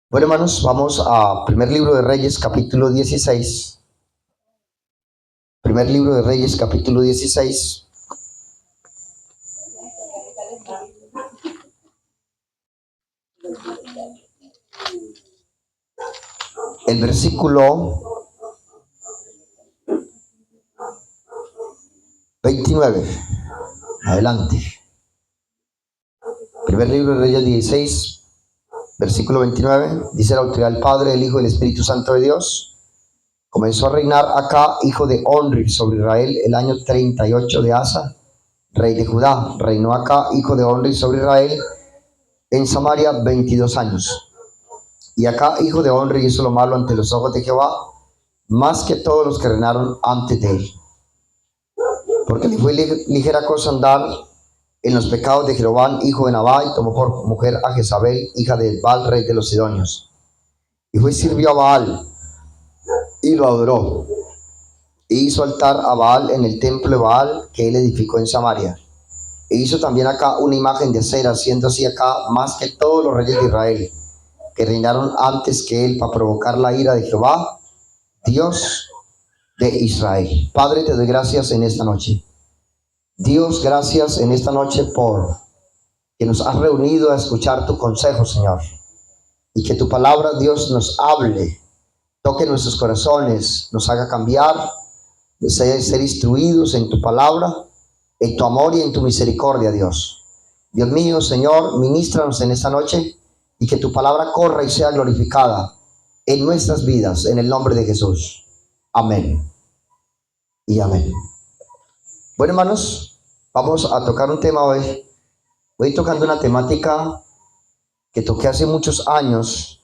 Bueno, hermanos, vamos a primer libro de Reyes, capítulo 16. Primer libro de Reyes, capítulo 16. El versículo 29. Adelante. Primer libro de Reyes 16, versículo 29. Dice la autoridad del Padre, el Hijo y el Espíritu Santo de Dios. Comenzó a reinar Acá, hijo de Onri, sobre Israel el año 38 de Asa, rey de Judá. Reinó Acá, hijo de Onri, sobre Israel en Samaria 22 años. Y Acá, hijo de Onri, hizo lo malo ante los ojos de Jehová, más que todos los que reinaron antes de él. Porque le fue ligera cosa andar en los pecados de Jeroboam, hijo de Nabai, y tomó por mujer a Jezabel, hija de Baal, rey de los Sidonios. Y fue y sirvió a Baal, y lo adoró. E hizo altar a Baal en el templo de Baal que él edificó en Samaria. E hizo también Acá una imagen de acera, siendo así Acá más que todos los reyes de Israel, que reinaron antes que él, para provocar la ira de Jehová, Dios de Israel. Padre, te doy gracias en esta noche. Dios, gracias en esta noche por que nos has reunido a escuchar tu consejo, Señor. Y que tu palabra, Dios, nos hable, toque nuestros corazones, nos haga cambiar, ser instruidos en tu palabra, en tu amor y en tu misericordia, Dios. Dios mío, Señor, ministranos en esta noche y que tu palabra corra y sea glorificada en nuestras vidas, en el nombre de Jesús. Amén y amén. Bueno, hermanos, vamos a tocar un tema hoy. Voy tocando una temática que toqué hace muchos años,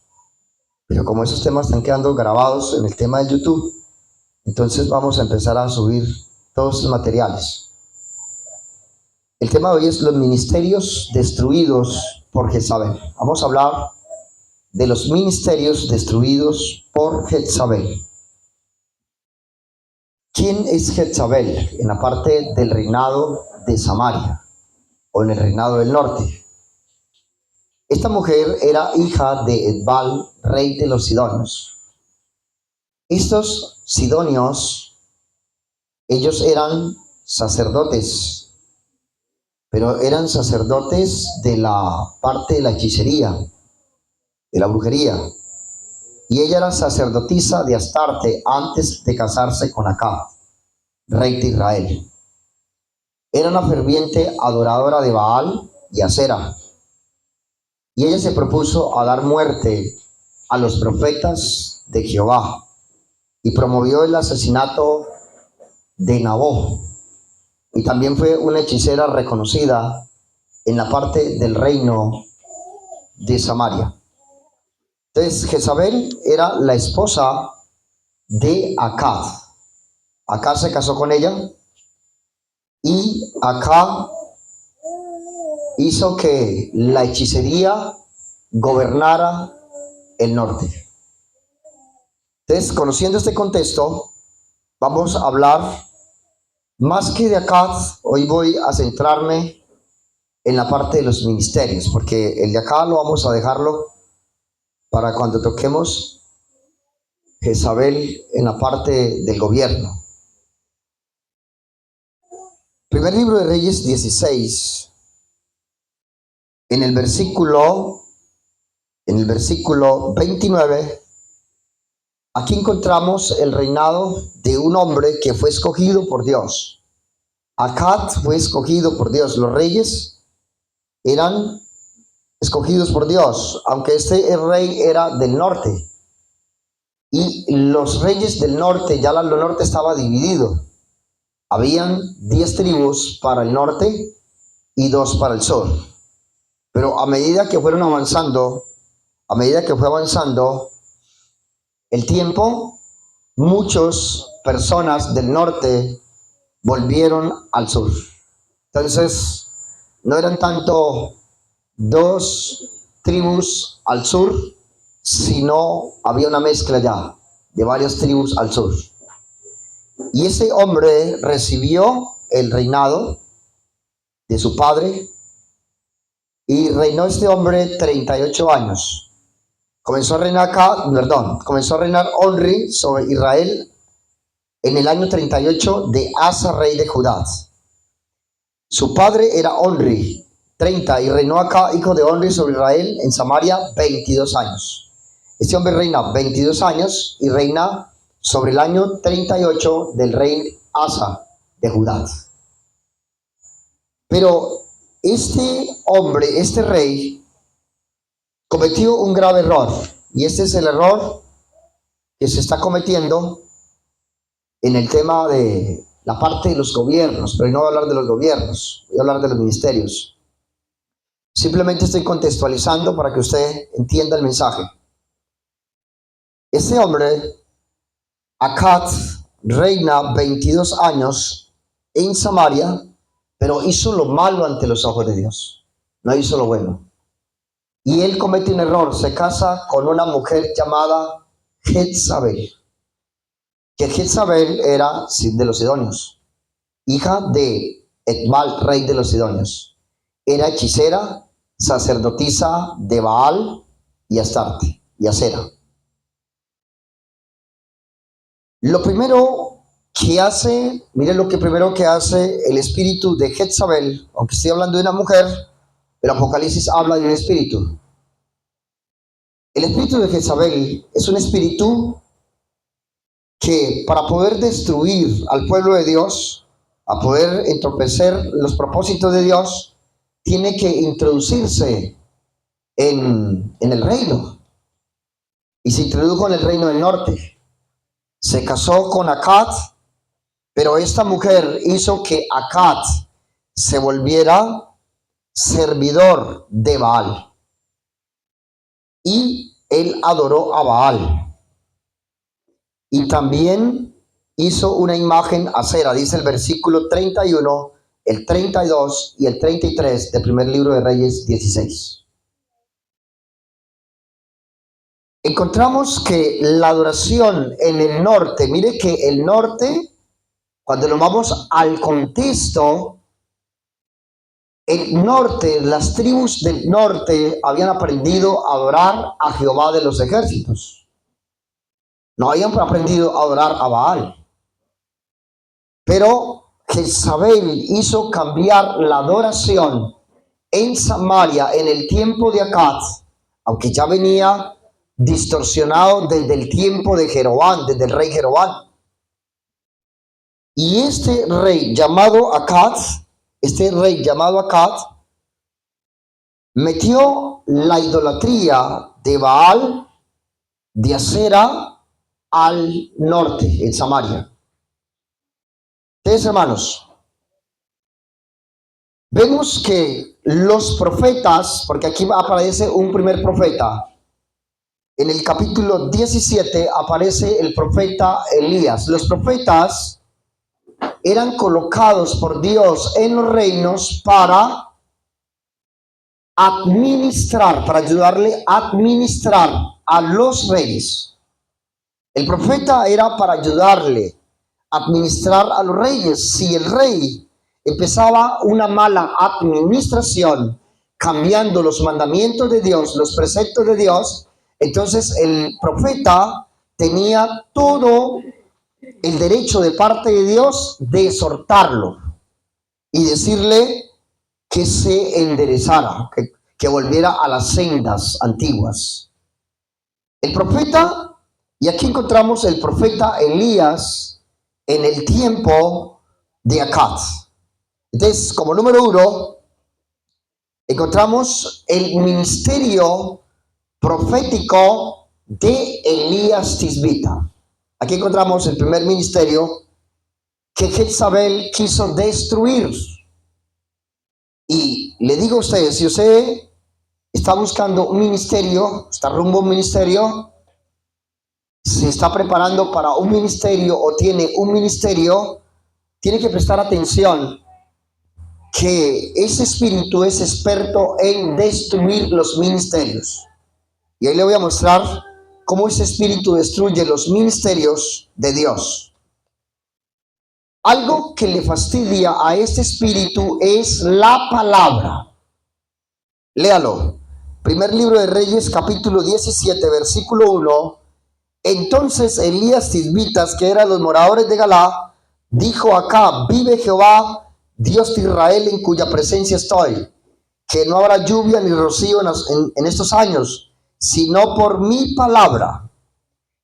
pero como esos temas están quedando grabados en el tema de YouTube, entonces vamos a empezar a subir todos los materiales. El tema de hoy es los ministerios destruidos por Jezabel. Vamos a hablar de los ministerios destruidos por Jezabel. ¿Quién es Jezabel en la parte del reinado de Samaria o en el reinado del norte? Esta mujer era hija de Edbal, rey de los Sidonios. Estos sidonios, ellos eran sacerdotes, pero eran sacerdotes de la parte de la hechicería, de la brujería. Y ella era sacerdotisa de Astarte antes de casarse con Acá, rey de Israel. Era una ferviente adoradora de Baal y Acera. Y ella se propuso a dar muerte a los profetas de Jehová y promovió el asesinato de Nabó. Y también fue una hechicera reconocida en la parte del reino de Samaria. Entonces, Jezabel era la esposa de Acá. Acá se casó con ella y Acá hizo que la hechicería gobernara el norte. Entonces, conociendo este contexto, vamos a hablar más que de Acá. Hoy voy a centrarme en la parte de los ministerios, porque el de acá lo vamos a dejarlo para cuando toquemos Jezabel en la parte del gobierno. Primer libro de Reyes 16, en el versículo 29, aquí encontramos el reinado de un hombre que fue escogido por Dios. Acá fue escogido por Dios. Los reyes eran escogidos por Dios, aunque este rey era del norte. Y los reyes del norte, ya el norte estaba dividido. Habían 10 tribus para el norte y 2 para el sur. Pero a medida que fue avanzando el tiempo, muchas personas del norte volvieron al sur. Entonces, no eran tanto 2 tribus al sur, sino había una mezcla ya de varias tribus al sur. Y ese hombre recibió el reinado de su padre y reinó este hombre 38 años. comenzó a reinar Omri sobre Israel en el año 38 de Asa, rey de Judá. Su padre era Omri, 30, y reinó Acá, hijo de Omri, sobre Israel en Samaria 22 años. Este hombre reina 22 años y reina sobre el año 38 del rey Asa de Judá. Pero este hombre, este rey, cometió un grave error, y este es el error que se está cometiendo en el tema de la parte de los gobiernos, pero no voy a hablar de los gobiernos, voy a hablar de los ministerios. Simplemente estoy contextualizando para que usted entienda el mensaje. Este hombre, Acat, reina 22 años en Samaria, pero hizo lo malo ante los ojos de Dios, no hizo lo bueno. Y él comete un error, se casa con una mujer llamada Jezabel, que Jezabel era de los sidonios, hija de Etbal, rey de los sidonios. Era hechicera, sacerdotisa de Baal y Astarte y Acera. Lo primero que hace, miren lo que primero que hace el espíritu de Jezabel, aunque estoy hablando de una mujer, el Apocalipsis habla de un espíritu. El espíritu de Jezabel es un espíritu que para poder destruir al pueblo de Dios, a poder entorpecer los propósitos de Dios, tiene que introducirse en el reino. Y se introdujo en el reino del norte. Se casó con Acat, pero esta mujer hizo que Acat se volviera servidor de Baal. Y él adoró a Baal. Y también hizo una imagen acera, dice el versículo 31, el 32 y el 33 del primer libro de Reyes 16. Encontramos que la adoración en el norte, mire que el norte, cuando nos vamos al contexto, el norte, las tribus del norte habían aprendido a adorar a Jehová de los ejércitos. No habían aprendido a adorar a Baal. Pero Jezabel hizo cambiar la adoración en Samaria en el tiempo de Acat, aunque ya venía distorsionado desde el tiempo de Jeroboam, desde el rey Jeroboam. Y este rey llamado Acat, metió la idolatría de Baal, de Acera, al norte, en Samaria. Entonces, hermanos, vemos que los profetas, porque aquí aparece un primer profeta, en el capítulo 17 aparece el profeta Elías. Los profetas eran colocados por Dios en los reinos para administrar, para ayudarle a administrar a los reyes. El profeta era para ayudarle a administrar a los reyes. Si el rey empezaba una mala administración, cambiando los mandamientos de Dios, los preceptos de Dios, entonces el profeta tenía todo el derecho de parte de Dios de exhortarlo y decirle que se enderezara, que volviera a las sendas antiguas. El profeta, y aquí encontramos el profeta Elías en el tiempo de Acat. Entonces, como número uno, encontramos el ministerio profético de Elías Tisbita. Aquí encontramos el primer ministerio que Jezabel quiso destruir. Y le digo a ustedes, si usted está buscando un ministerio, está rumbo a un ministerio, se está preparando para un ministerio o tiene un ministerio, tiene que prestar atención que ese espíritu es experto en destruir los ministerios. Y ahí le voy a mostrar cómo ese espíritu destruye los ministerios de Dios. Algo que le fastidia a este espíritu es la palabra. Léalo. Primer libro de Reyes, capítulo 17, versículo 1. Entonces Elías Tisbitas, que era los moradores de Galá, dijo acá: vive Jehová, Dios de Israel, en cuya presencia estoy, que no habrá lluvia ni rocío en estos años, sino por mi palabra.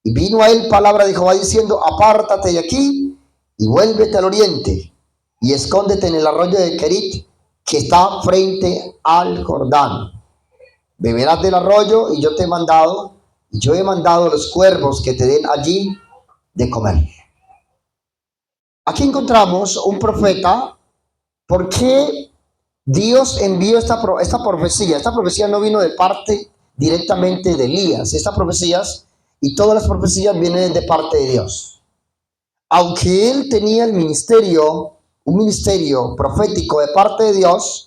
Y vino a él palabra de Jehová diciendo: apártate de aquí y vuélvete al oriente, y escóndete en el arroyo de Querit, que está frente al Jordán. Beberás del arroyo, y yo he mandado a los cuervos que te den allí de comer. Aquí encontramos un profeta. ¿Por qué Dios envió esta profecía? Esta profecía no vino de parte directamente de Elías. Estas profecías y todas las profecías vienen de parte de Dios. Aunque él tenía un ministerio profético de parte de Dios,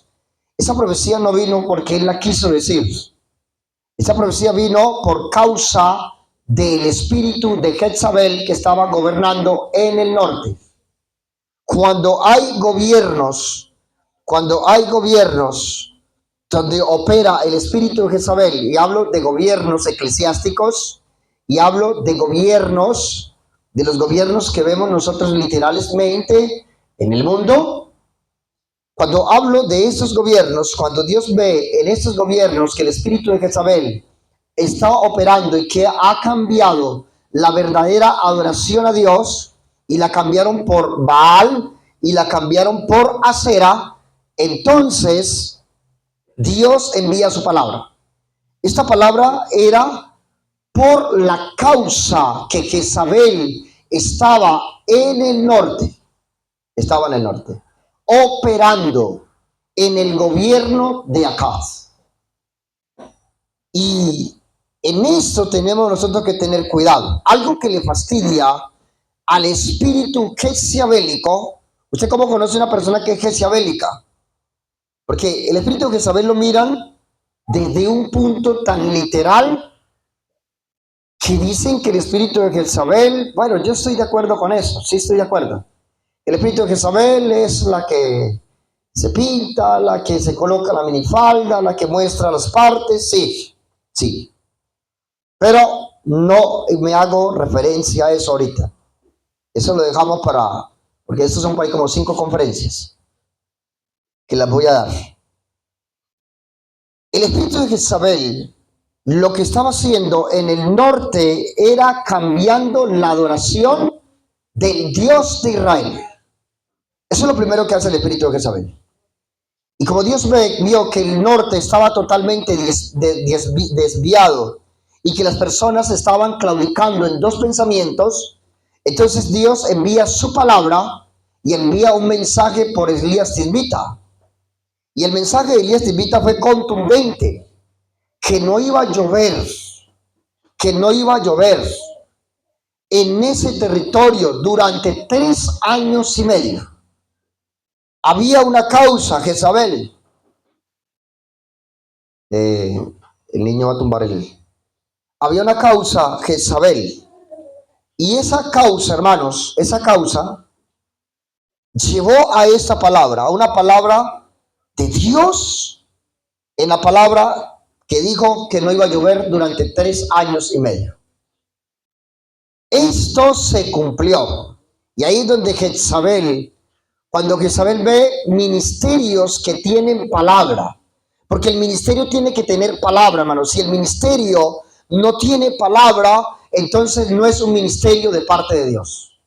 esa profecía no vino porque él la quiso decir. Esa profecía vino por causa del espíritu de Jezabel, que estaba gobernando en el norte. Cuando hay gobiernos donde opera el espíritu de Jezabel, y hablo de gobiernos eclesiásticos, y hablo de los gobiernos que vemos nosotros literalmente en el mundo. Cuando hablo de estos gobiernos, cuando Dios ve en estos gobiernos que el espíritu de Jezabel está operando y que ha cambiado la verdadera adoración a Dios y la cambiaron por Baal y la cambiaron por Acera, entonces Dios envía su palabra. Esta palabra era por la causa que Jezabel estaba en el norte, operando en el gobierno de Acaz. Y en esto tenemos nosotros que tener cuidado. Algo que le fastidia al espíritu jezabélico. ¿Usted cómo conoce a una persona que es jezabélica? Porque el espíritu de Jezabel lo miran desde un punto tan literal que dicen que el espíritu de Jezabel, bueno, yo estoy de acuerdo con eso, sí estoy de acuerdo. El espíritu de Jezabel es la que se pinta, la que se coloca la minifalda, la que muestra las partes, sí. Pero no me hago referencia a eso ahorita. Eso lo dejamos porque estos son como 5 conferencias que las voy a dar. El espíritu de Jezabel lo que estaba haciendo en el norte era cambiando la adoración del Dios de Israel. Eso es lo primero que hace el espíritu de Jezabel. Y como Dios vio que el norte estaba totalmente desviado y que las personas estaban claudicando en 2 pensamientos, entonces Dios envía su palabra y envía un mensaje por Elías Tisbita. Y el mensaje de Elías Tisbita fue contundente, que no iba a llover en ese territorio durante 3 años y medio. Había una causa, Jezabel. El niño va a tumbar Había una causa, Jezabel. Y esa causa, hermanos, llevó a esta palabra, a una palabra de Dios, en la palabra que dijo que no iba a llover durante 3 años y medio. Esto se cumplió. Y ahí es donde cuando Jezabel ve ministerios que tienen palabra, porque el ministerio tiene que tener palabra, hermanos. Si el ministerio no tiene palabra, entonces no es un ministerio de parte de Dios.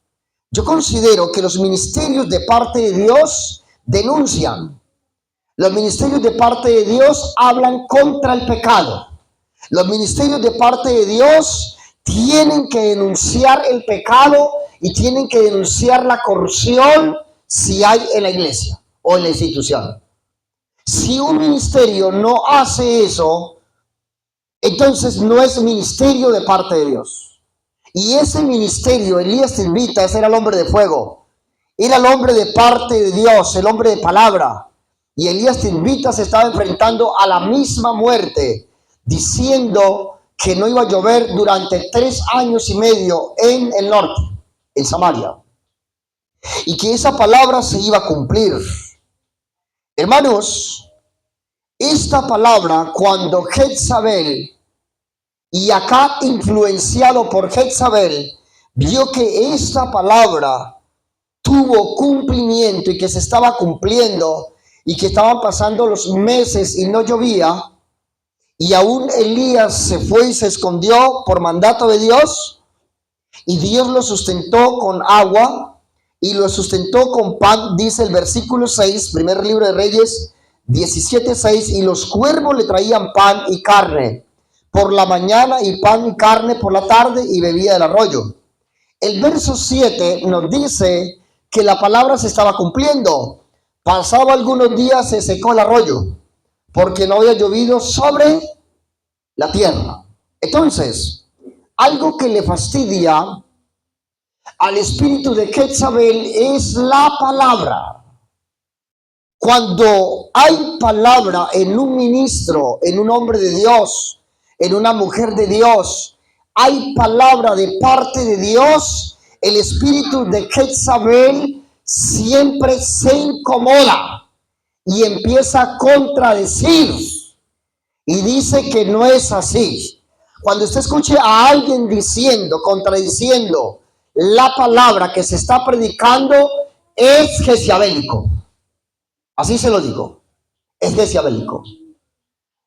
Yo considero que los ministerios de parte de Dios denuncian. Los ministerios de parte de Dios hablan contra el pecado. Los ministerios de parte de Dios tienen que denunciar el pecado y tienen que denunciar la corrupción si hay en la iglesia o en la institución. Si un ministerio no hace eso, entonces no es ministerio de parte de Dios. Y ese ministerio, Elías Tisbita, ese era el hombre de fuego, era el hombre de parte de Dios, el hombre de palabra. Y Elías Tisbita se estaba enfrentando a la misma muerte, diciendo que no iba a llover durante 3 años y medio en el norte, en Samaria, y que esa palabra se iba a cumplir. Hermanos, esta palabra, cuando Jezabel, y acá influenciado por Jezabel, vio que esta palabra tuvo cumplimiento y que se estaba cumpliendo y que estaban pasando los meses y no llovía, y aún Elías se fue y se escondió por mandato de Dios, y Dios lo sustentó con agua y lo sustentó con pan, dice el versículo 6, primer libro de Reyes 17:6, y los cuervos le traían pan y carne por la mañana y pan y carne por la tarde, y bebía del arroyo. El verso 7 nos dice que la palabra se estaba cumpliendo. Pasado algunos días se secó el arroyo porque no había llovido sobre la tierra. Entonces, algo que le fastidia al espíritu de Jezabel es la palabra. Cuando hay palabra en un ministro, en un hombre de Dios, en una mujer de Dios, hay palabra de parte de Dios, el espíritu de Jezabel siempre se incomoda y empieza a contradecir y dice que no es así. Cuando usted escuche a alguien diciendo, contradiciendo la palabra que se está predicando, es jezabélico. Así se lo digo, es jezabélico.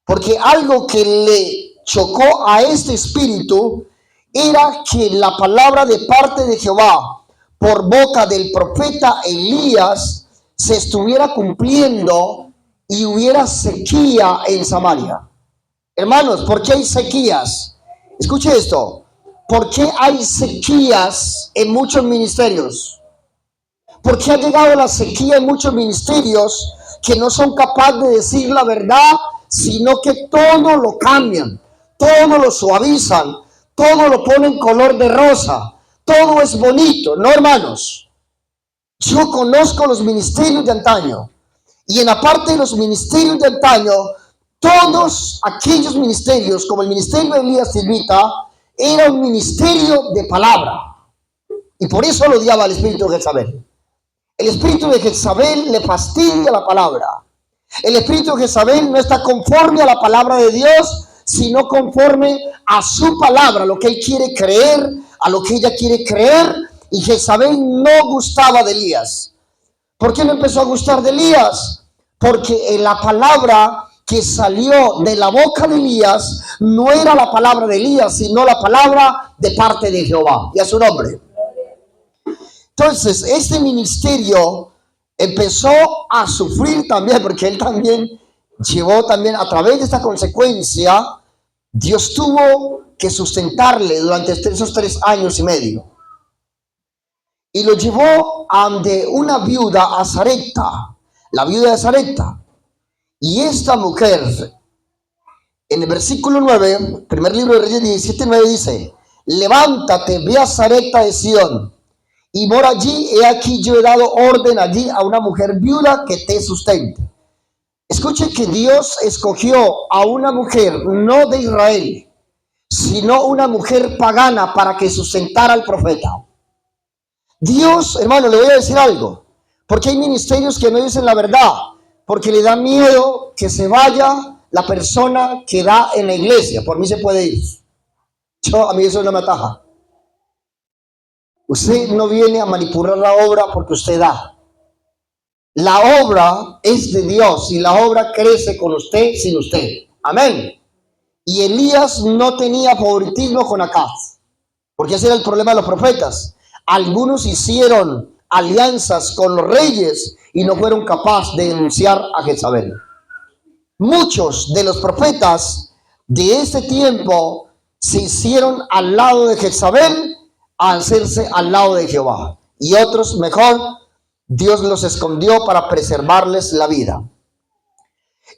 Porque algo que le chocó a este espíritu era que la palabra de parte de Jehová por boca del profeta Elías se estuviera cumpliendo y hubiera sequía en Samaria. Hermanos, ¿por qué hay sequías? Escuche esto. ¿Por qué hay sequías en muchos ministerios? ¿Por qué ha llegado la sequía en muchos ministerios que no son capaces de decir la verdad, sino que todo lo cambian, todo lo suavizan, todo lo ponen color de rosa, todo es bonito? No, hermanos. Yo conozco los ministerios de antaño, y en la parte de los ministerios de antaño, todos aquellos ministerios, como el ministerio de Elías Silvita, era un ministerio de palabra, y por eso lo odiaba el espíritu de Jezabel. El espíritu de Jezabel le fastidia la palabra. El espíritu de Jezabel no está conforme a la palabra de Dios, sino conforme a su palabra, lo que él quiere creer, a lo que ella quiere creer. Y Jezabel no gustaba de Elías. ¿Por qué no empezó a gustar de Elías? Porque la palabra que salió de la boca de Elías no era la palabra de Elías, sino la palabra de parte de Jehová, y a su nombre. Entonces, este ministerio empezó a sufrir también, porque él también llevó también a través de esta consecuencia, Dios tuvo que sustentarle durante esos 3 años y medio. Y lo llevó ante una viuda, a Sarepta, la viuda de Sarepta. Y esta mujer, en el versículo 9, primer libro de Reyes 17:9 dice: levántate, ve a Sarepta de Sidón, y mora allí. He aquí yo he dado orden allí a una mujer viuda que te sustente. Escuche que Dios escogió a una mujer no de Israel, sino una mujer pagana para que sustentara al profeta. Dios, hermano, le voy a decir algo, porque hay ministerios que no dicen la verdad, porque le da miedo que se vaya la persona que da en la iglesia. Por mí se puede ir. A mí eso no me ataja. Usted no viene a manipular la obra porque usted da. La obra es de Dios y la obra crece con usted, sin usted. Amén. Y Elías no tenía favoritismo con Acab, porque ese era el problema de los profetas. Algunos hicieron alianzas con los reyes y no fueron capaces de denunciar a Jezabel. Muchos de los profetas de este tiempo se hicieron al lado de Jezabel a hacerse al lado de Jehová, y otros, mejor, Dios los escondió para preservarles la vida.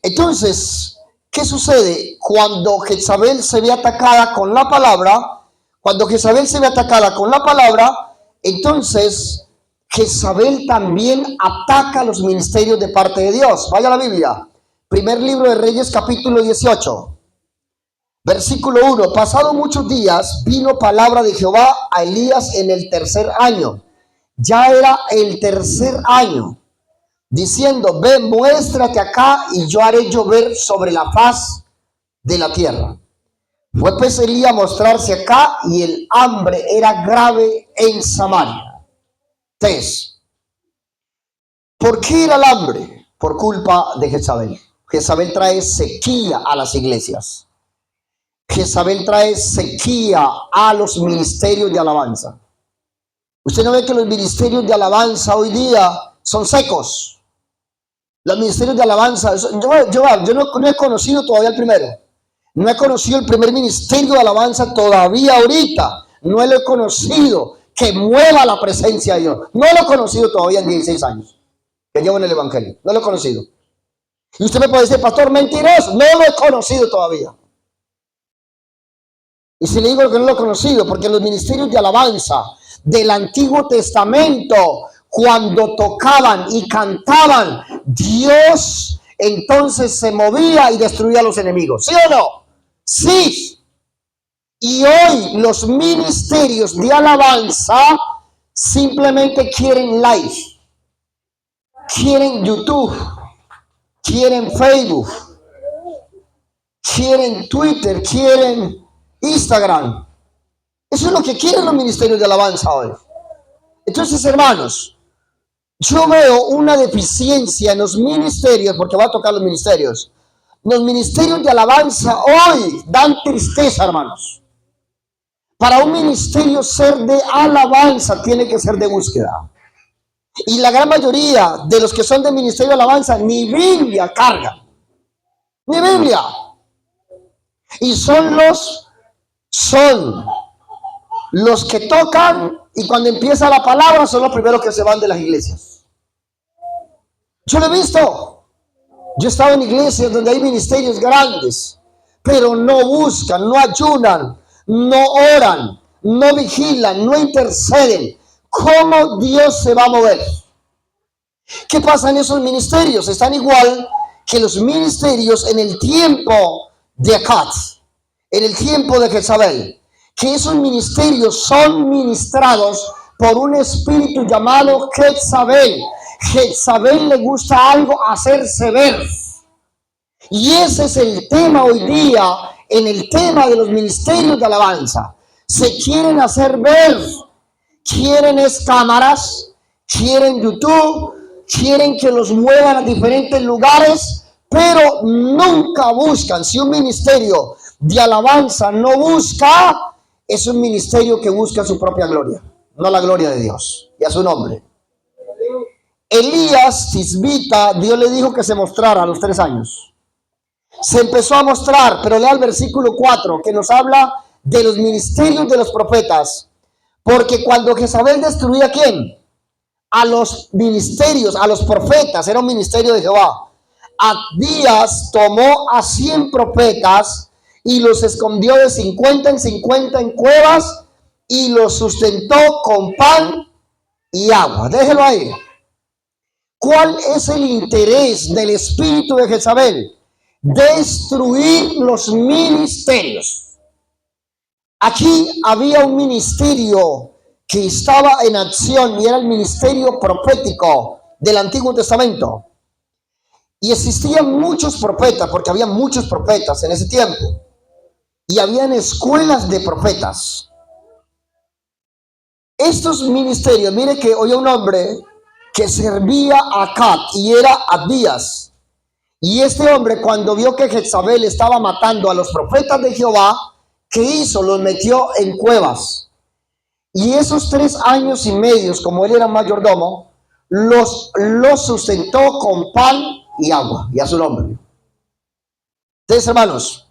Entonces, ¿qué sucede cuando Jezabel se ve atacada con la palabra? Cuando Jezabel se ve atacada con la palabra, entonces Jezabel también ataca los ministerios de parte de Dios. Vaya a la Biblia, primer libro de Reyes, capítulo 18, versículo 1. Pasado muchos días, vino palabra de Jehová a Elías en el 3er año. Ya era el 3er año. diciendo: ve, muéstrate acá y yo haré llover sobre la faz de la tierra. Fue pues Elías a mostrarse acá y el hambre era grave en Samaria. 3. ¿Por qué era el hambre? Por culpa de Jezabel. Jezabel trae sequía a las iglesias. Jezabel trae sequía a los ministerios de alabanza. Usted no ve que los ministerios de alabanza hoy día son secos. Los ministerios de alabanza, yo no he conocido todavía el primero. No he conocido el primer ministerio de alabanza todavía ahorita. No lo he conocido que mueva la presencia de Dios. No lo he conocido todavía en 16 años que llevo en el evangelio. No lo he conocido. Y usted me puede decir: pastor, mentiroso. No lo he conocido todavía. Y si le digo que no lo he conocido, porque los ministerios de alabanza del Antiguo Testamento, cuando tocaban y cantaban, Dios entonces se movía y destruía a los enemigos. ¿Sí o no? Sí. Y hoy los ministerios de alabanza simplemente quieren live, quieren YouTube, quieren Facebook, quieren Twitter, quieren Instagram. Eso es lo que quieren los ministerios de alabanza hoy. Entonces, hermanos, yo veo una deficiencia en los ministerios, porque voy a tocar los ministerios. Los ministerios de alabanza hoy dan tristeza, hermanos. Para un ministerio ser de alabanza tiene que ser de búsqueda. Y la gran mayoría de los que son de ministerio de alabanza ni Biblia cargan. Ni Biblia. Y son los que tocan, y cuando empieza la palabra son los primeros que se van de las iglesias. Yo lo he visto. Yo he estado en iglesias donde hay ministerios grandes, pero no buscan, no ayunan, no oran, no vigilan, no interceden. ¿Cómo Dios se va a mover? ¿Qué pasa en esos ministerios? Están igual que los ministerios en el tiempo de Acat, en el tiempo de Jezabel, que esos ministerios son ministrados por un espíritu llamado Jezabel. Jezabel le gusta algo, hacerse ver. Y ese es el tema hoy día, en el tema de los ministerios de alabanza. Se quieren hacer ver, quieren cámaras, quieren YouTube, quieren que los muevan a diferentes lugares, pero nunca buscan. Si un ministerio de alabanza no busca, es un ministerio que busca su propia gloria, no la gloria de Dios y a su nombre. Elías, tisbita, Dios le dijo que se mostrara a los 3 años. Se empezó a mostrar, pero lea el versículo 4, que nos habla de los ministerios de los profetas. Porque cuando Jezabel destruía ¿a quién? A los ministerios, a los profetas, era un ministerio de Jehová. Abdías tomó a 100 profetas y los escondió de 50 en 50 en cuevas y los sustentó con pan y agua. Déjelo ahí. ¿Cuál es el interés del espíritu de Jezabel? Destruir los ministerios. Aquí había un ministerio que estaba en acción y era el ministerio profético del Antiguo Testamento. Y existían muchos profetas, porque había muchos profetas en ese tiempo. Y habían escuelas de profetas. Estos ministerios, mire que hoy un hombre que servía a Acat y era Abdías. Y este hombre, cuando vio que Jezabel estaba matando a los profetas de Jehová, ¿qué hizo? Los metió en cuevas. Y esos 3 años y medio, como él era mayordomo, los sustentó con pan y agua, y a su nombre. Entonces, hermanos,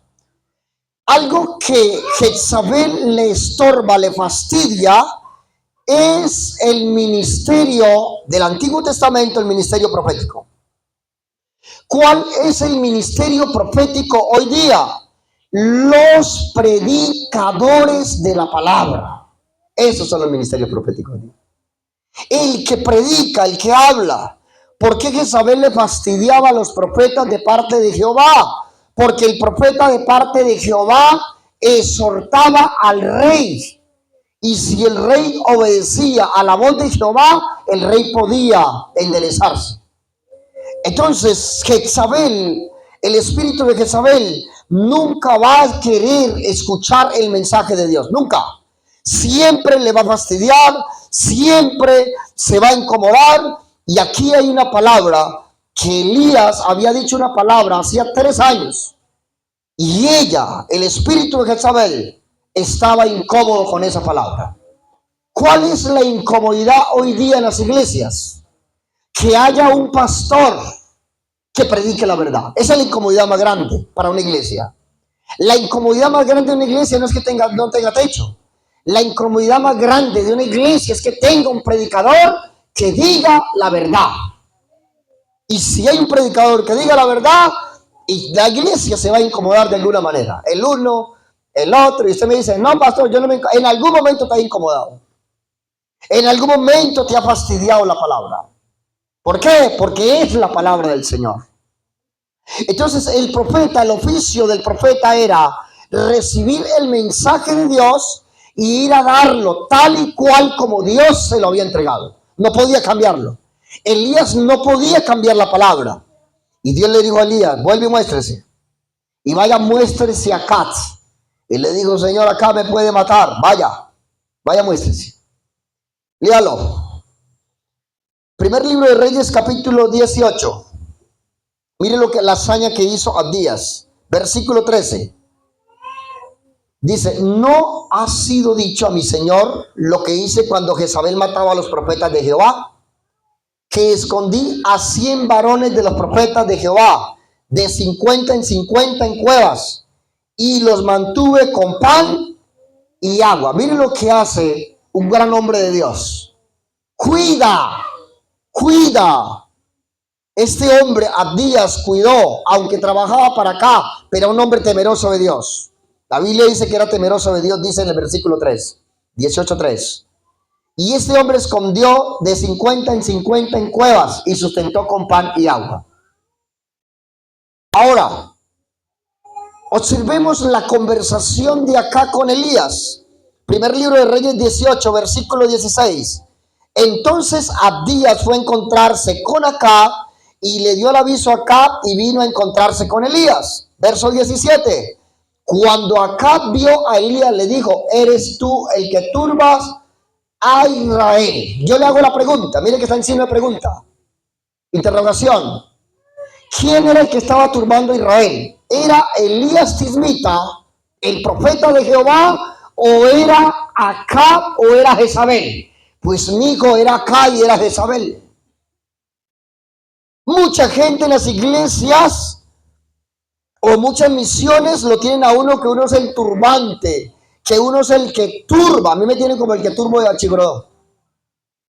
algo que Jezabel le estorba, le fastidia, es el ministerio del Antiguo Testamento, el ministerio profético. ¿Cuál es el ministerio profético hoy día? Los predicadores de la palabra. Esos son los ministerios proféticos. El que predica, el que habla. ¿Por qué Jezabel le fastidiaba a los profetas de parte de Jehová? Porque el profeta de parte de Jehová exhortaba al rey. Y si el rey obedecía a la voz de Jehová, el rey podía enderezarse. Entonces, Jezabel, el espíritu de Jezabel, nunca va a querer escuchar el mensaje de Dios, nunca. Siempre le va a fastidiar, siempre se va a incomodar. Y aquí hay una palabra que Elías había dicho, una palabra hacía 3 años. Y ella, el espíritu de Jezabel, estaba incómodo con esa palabra. ¿Cuál es la incomodidad hoy día en las iglesias? Que haya un pastor que predique la verdad. Esa es la incomodidad más grande para una iglesia. La incomodidad más grande de una iglesia no es que no tenga techo. La incomodidad más grande de una iglesia es que tenga un predicador que diga la verdad. Y si hay un predicador que diga la verdad, y la iglesia se va a incomodar de alguna manera. El uno, el otro, y usted me dice, no, pastor, yo no me... En algún momento te ha incomodado. En algún momento te ha fastidiado la palabra. ¿Por qué? Porque es la palabra del Señor. Entonces el profeta, el oficio del profeta era recibir el mensaje de Dios y ir a darlo tal y cual como Dios se lo había entregado. No podía cambiarlo. Elías no podía cambiar la palabra. Y Dios le dijo a Elías, vuelve y muéstrese. Y vaya, muéstrese a Acat. Y le dijo, Señor, acá me puede matar. Vaya, muéstrese. Léalo. Primer libro de Reyes, capítulo 18. Mire la hazaña que hizo Abdías. Versículo 13. Dice, ¿no ha sido dicho a mi señor lo que hice cuando Jezabel mataba a los profetas de Jehová? Que escondí a 100 varones de los profetas de Jehová, de 50 en 50 en cuevas, y los mantuve con pan y agua. Miren lo que hace un gran hombre de Dios. Cuida. Este hombre, Abdías, cuidó, aunque trabajaba para acá, pero era un hombre temeroso de Dios. La Biblia dice que era temeroso de Dios, dice en el versículo 3, 18:3. Y este hombre escondió de 50 en 50 en cuevas y sustentó con pan y agua. Ahora, observemos la conversación de acá con Elías. Primer libro de Reyes 18, versículo 16. Entonces Abdías fue a encontrarse con Acab y le dio el aviso a Acab y vino a encontrarse con Elías. Verso 17. Cuando Acab vio a Elías, le dijo, ¿eres tú el que turbas a Israel? Yo le hago la pregunta, mire que está encima de pregunta. Interrogación. ¿Quién era el que estaba turbando a Israel? ¿Era Elías Tismita, el profeta de Jehová, o era Acab o era Jezabel? Pues mi hijo era Acab y era Jezabel. Mucha gente en las iglesias o muchas misiones lo tienen a uno que uno es el turbante, que uno es el que turba. A mí me tienen como el que turbo de Chigorodó,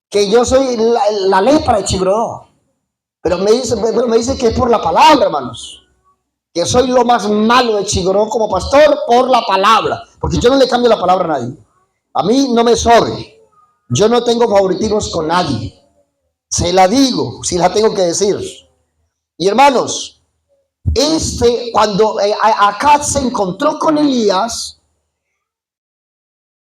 que yo soy la lepra de Chigorodó. Pero me dice que es por la palabra, hermanos, que soy lo más malo de Chigorodó como pastor por la palabra, porque yo no le cambio la palabra a nadie. A mí no me sobre. Yo no tengo favoritismos con nadie. Se la digo, si la tengo que decir. Y hermanos, cuando Acab se encontró con Elías,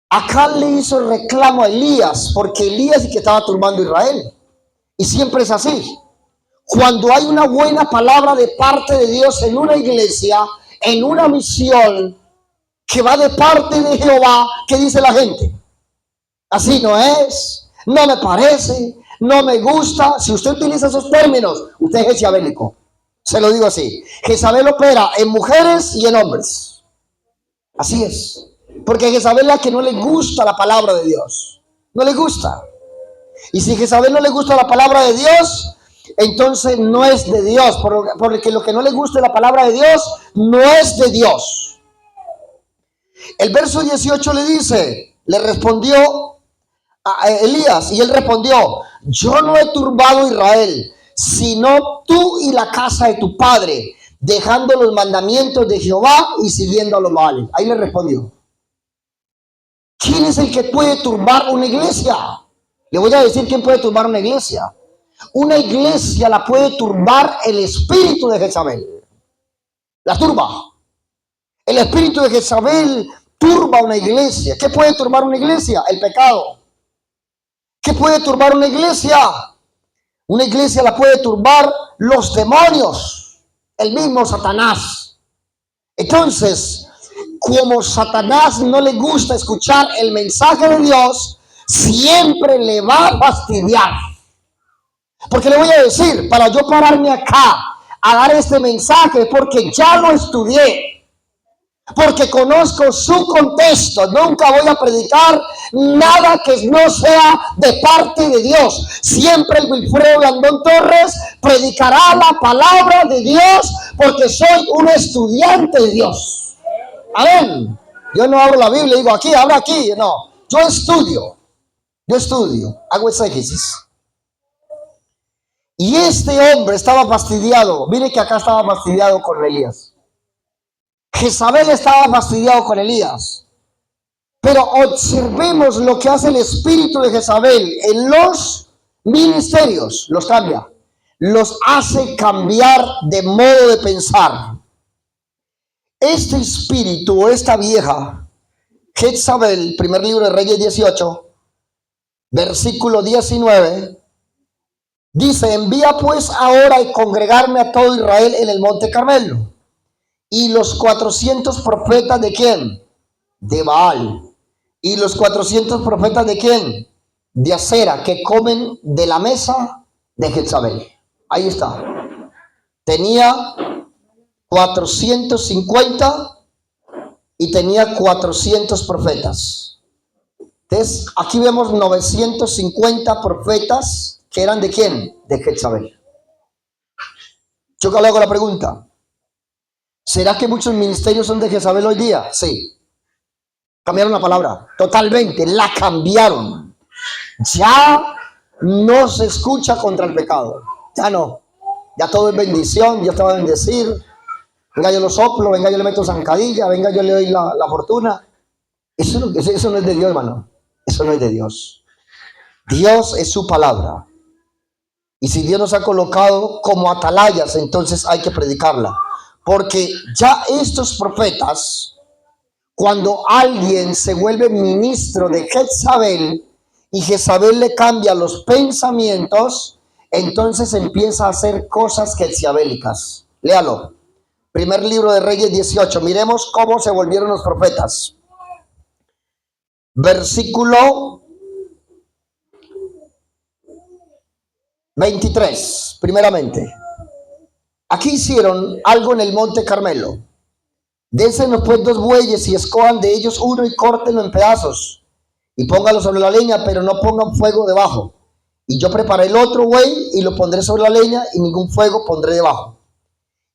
Acab le hizo reclamo a Elías, porque Elías es el que estaba turbando a Israel. Y siempre es así. Cuando hay una buena palabra de parte de Dios en una iglesia, en una misión que va de parte de Jehová, ¿qué dice la gente? Así no es, no me parece, no me gusta. Si usted utiliza esos términos, usted es jezabélico. Se lo digo así. Jezabel opera en mujeres y en hombres. Así es. Porque Jezabel es la que no le gusta la palabra de Dios. No le gusta. Y si Jezabel no le gusta la palabra de Dios, entonces no es de Dios. Porque lo que no le gusta la palabra de Dios, no es de Dios. El verso 18 le dice, le respondió a Elías, y él respondió, yo no he turbado a Israel, sino tú y la casa de tu padre, dejando los mandamientos de Jehová y siguiendo a los Baales. Ahí le respondió. ¿Quién es el que puede turbar una iglesia? Le voy a decir quién puede turbar una iglesia. Una iglesia la puede turbar el espíritu de Jezabel. La turba. El espíritu de Jezabel turba una iglesia. ¿Qué puede turbar una iglesia? El pecado. ¿Qué puede turbar una iglesia? Una iglesia la puede turbar los demonios, el mismo Satanás. Entonces, como Satanás no le gusta escuchar el mensaje de Dios, siempre le va a fastidiar. Porque le voy a decir, para yo pararme acá a dar este mensaje, porque ya lo estudié, porque conozco su contexto. Nunca voy a predicar nada que no sea de parte de Dios. Siempre el Wilfredo Blandón Torres predicará la palabra de Dios, porque soy un estudiante de Dios. Amén. Yo no abro la Biblia y digo aquí, habla aquí. No, yo estudio, hago exégesis. Y este hombre estaba fastidiado. Mire que acá estaba fastidiado con Elías. Jezabel estaba fastidiado con Elías. Pero observemos lo que hace el espíritu de Jezabel en los ministerios. Los cambia. Los hace cambiar de modo de pensar. Este espíritu o esta vieja, Jezabel, primer libro de Reyes 18, versículo 19, dice: envía pues ahora y congregarme a todo Israel en el monte Carmelo. Y los 400 profetas de quién? De Baal. Y los 400 profetas de quién? De Acera, que comen de la mesa de Jezabel. Ahí está. Tenía 450 y tenía 400 profetas. Entonces, aquí vemos 950 profetas que eran de quién? De Jezabel. Yo le hago la pregunta: ¿será que muchos ministerios son de Jezabel hoy día? Sí. Cambiaron la palabra, totalmente, la cambiaron. Ya no se escucha contra el pecado. Ya no. Ya todo es bendición, Dios te va a bendecir. Venga, yo lo soplo, venga, yo le meto zancadilla, venga, yo le doy la fortuna. Eso no es de Dios, hermano. Eso no es de Dios. Dios es su palabra. Y si Dios nos ha colocado como atalayas, entonces hay que predicarla. Porque ya estos profetas, cuando alguien se vuelve ministro de Jezabel y Jezabel le cambia los pensamientos, entonces empieza a hacer cosas jezabélicas. Léalo. Primer libro de Reyes 18. Miremos cómo se volvieron los profetas. Versículo 23, primeramente. Aquí hicieron algo en el monte Carmelo. Dénsenos pues 2 bueyes y escojan de ellos uno y córtenlo en pedazos y póngalo sobre la leña, pero no pongan fuego debajo. Y yo preparé el otro buey y lo pondré sobre la leña y ningún fuego pondré debajo.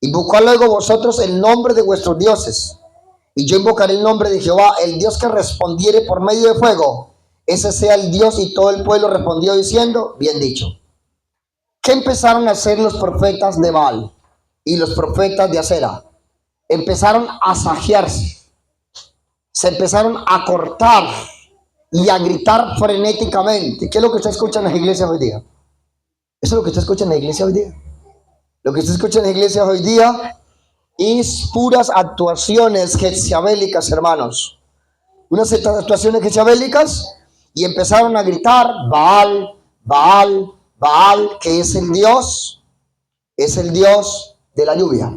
Invocad luego vosotros el nombre de vuestros dioses, y yo invocaré el nombre de Jehová, el Dios que respondiere por medio de fuego, ese sea el Dios. Y todo el pueblo respondió diciendo: bien dicho. ¿Qué empezaron a hacer los profetas de Baal y los profetas de Acera? Empezaron a sagiarse, se empezaron a cortar y a gritar frenéticamente. ¿Qué es lo que usted escucha en las iglesias hoy día? Eso es lo que usted escucha en la iglesia hoy día. Lo que usted escucha en la iglesia hoy día es puras actuaciones jezabélicas, hermanos. Unas actuaciones jezabélicas, y empezaron a gritar: Baal, Baal, Baal, que es el Dios de la lluvia.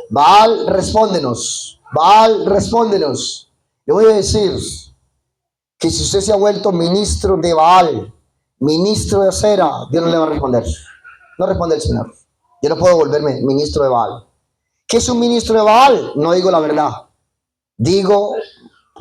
Baal, respóndenos. Baal, respóndenos. Le voy a decir que si usted se ha vuelto ministro de Baal, ministro de Acera, Dios no le va a responder. No responde el Señor. Yo no puedo volverme ministro de Baal. ¿Qué es un ministro de Baal? No digo la verdad. Digo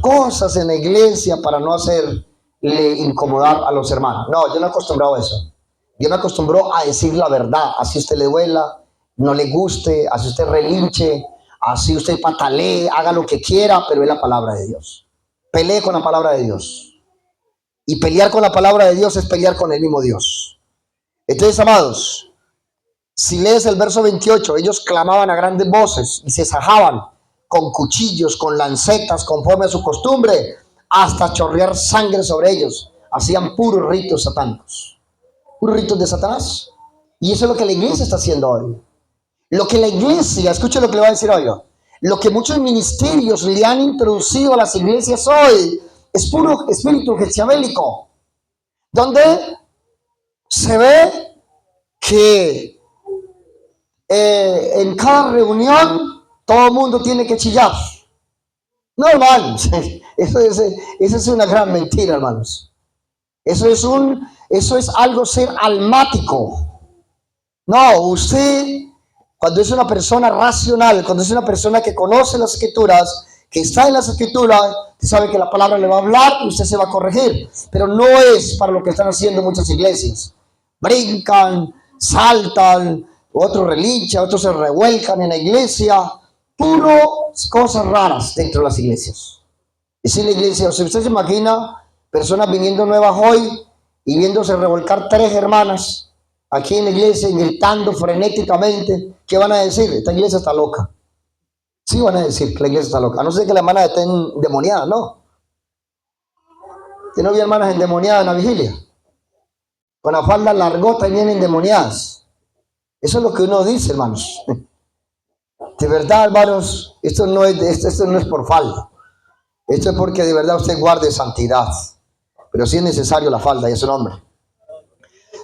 cosas en la iglesia para no hacerle incomodar a los hermanos. No, yo no he acostumbrado a eso. Yo me acostumbró a decir la verdad. Así usted le duela, no le guste, así usted relinche, así usted patalee, haga lo que quiera, pero es la palabra de Dios. Pelee con la palabra de Dios. Y pelear con la palabra de Dios es pelear con el mismo Dios. Entonces, amados, si lees el verso 28, ellos clamaban a grandes voces y se sajaban con cuchillos, con lancetas, conforme a su costumbre, hasta chorrear sangre sobre ellos. Hacían puros ritos satánicos, puros ritos de Satanás. Y eso es lo que la iglesia está haciendo hoy. Lo que la iglesia, escuche lo que le voy a decir hoy, lo que muchos ministerios le han introducido a las iglesias hoy es puro espíritu jezabélico, donde se ve que en cada reunión todo el mundo tiene que chillar. No, hermanos, eso es una gran mentira, hermanos. Eso es algo ser almático. No, usted, cuando es una persona racional, cuando es una persona que conoce las escrituras, que está en las escrituras, usted sabe que la palabra le va a hablar y usted se va a corregir. Pero no es para lo que están haciendo muchas iglesias. Brincan, saltan, otros relinchan, otros se revuelcan en la iglesia. Puras cosas raras dentro de las iglesias. Y si la iglesia, si usted se imagina personas viniendo nuevas hoy y viéndose revolcar 3 hermanas aquí en la iglesia, gritando frenéticamente, ¿qué van a decir? Esta iglesia está loca. Sí van a decir que la iglesia está loca, a no ser que la hermana esté endemoniada, ¿no? ¿Que no había hermanas endemoniadas en la vigilia? Con la falda largota y bien endemoniadas. Eso es lo que uno dice, hermanos. De verdad, hermanos, esto no es por falda. Esto es porque de verdad usted guarde santidad. Pero sí es necesario la falda y es un hombre.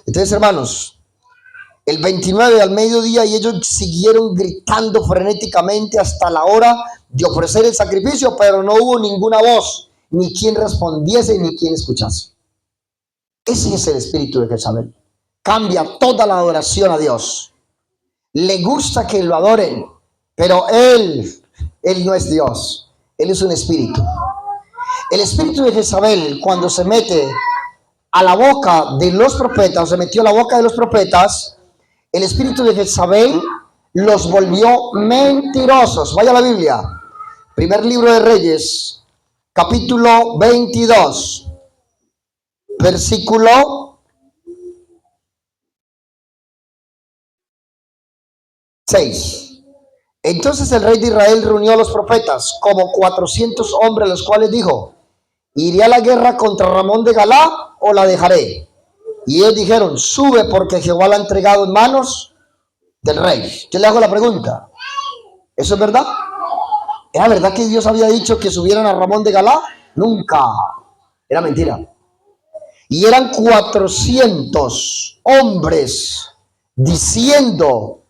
Entonces, hermanos, el 29 al mediodía y ellos siguieron gritando frenéticamente hasta la hora de ofrecer el sacrificio, pero no hubo ninguna voz, ni quien respondiese, ni quien escuchase. Ese es el espíritu de Jezabel. Cambia toda la adoración a Dios. Le gusta que lo adoren, pero Él no es Dios. Él es un espíritu. El espíritu de Jezabel, cuando se mete a la boca de los profetas, se metió a la boca de los profetas, el espíritu de Jezabel los volvió mentirosos. Vaya a la Biblia. Primer libro de Reyes, capítulo 22, versículo 6. Entonces el rey de Israel reunió a los profetas, como 400 hombres, los cuales dijo: ¿iré a la guerra contra Ramón de Galá o la dejaré? Y ellos dijeron: sube, porque Jehová la ha entregado en manos del rey. Yo le hago la pregunta: ¿eso es verdad? ¿Era verdad que Dios había dicho que subieran a Ramón de Galá? Nunca. Era mentira. Y eran 400 hombres diciéndole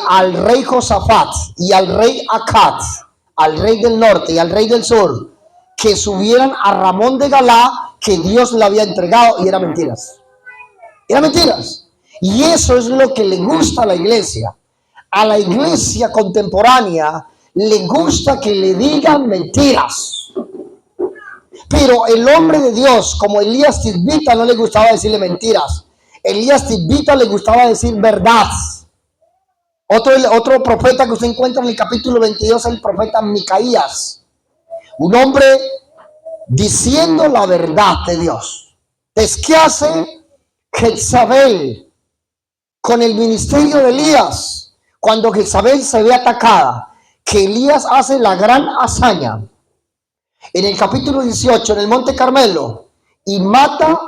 al rey Josafat y al rey Acat, al rey del norte y al rey del sur, que subieran a Ramón de Galá, que Dios le había entregado, y eran mentiras. Eran mentiras. Y eso es lo que le gusta a la iglesia. A la iglesia contemporánea le gusta que le digan mentiras. Pero el hombre de Dios, como Elías Tisbita, no le gustaba decirle mentiras. Elías Tisbita le gustaba decir verdad. Otro profeta que usted encuentra en el capítulo 22 es el profeta Micaías. Un hombre diciendo la verdad de Dios. Es que hace Jezabel con el ministerio de Elías. Cuando Jezabel se ve atacada, que Elías hace la gran hazaña en el capítulo 18 en el Monte Carmelo y mata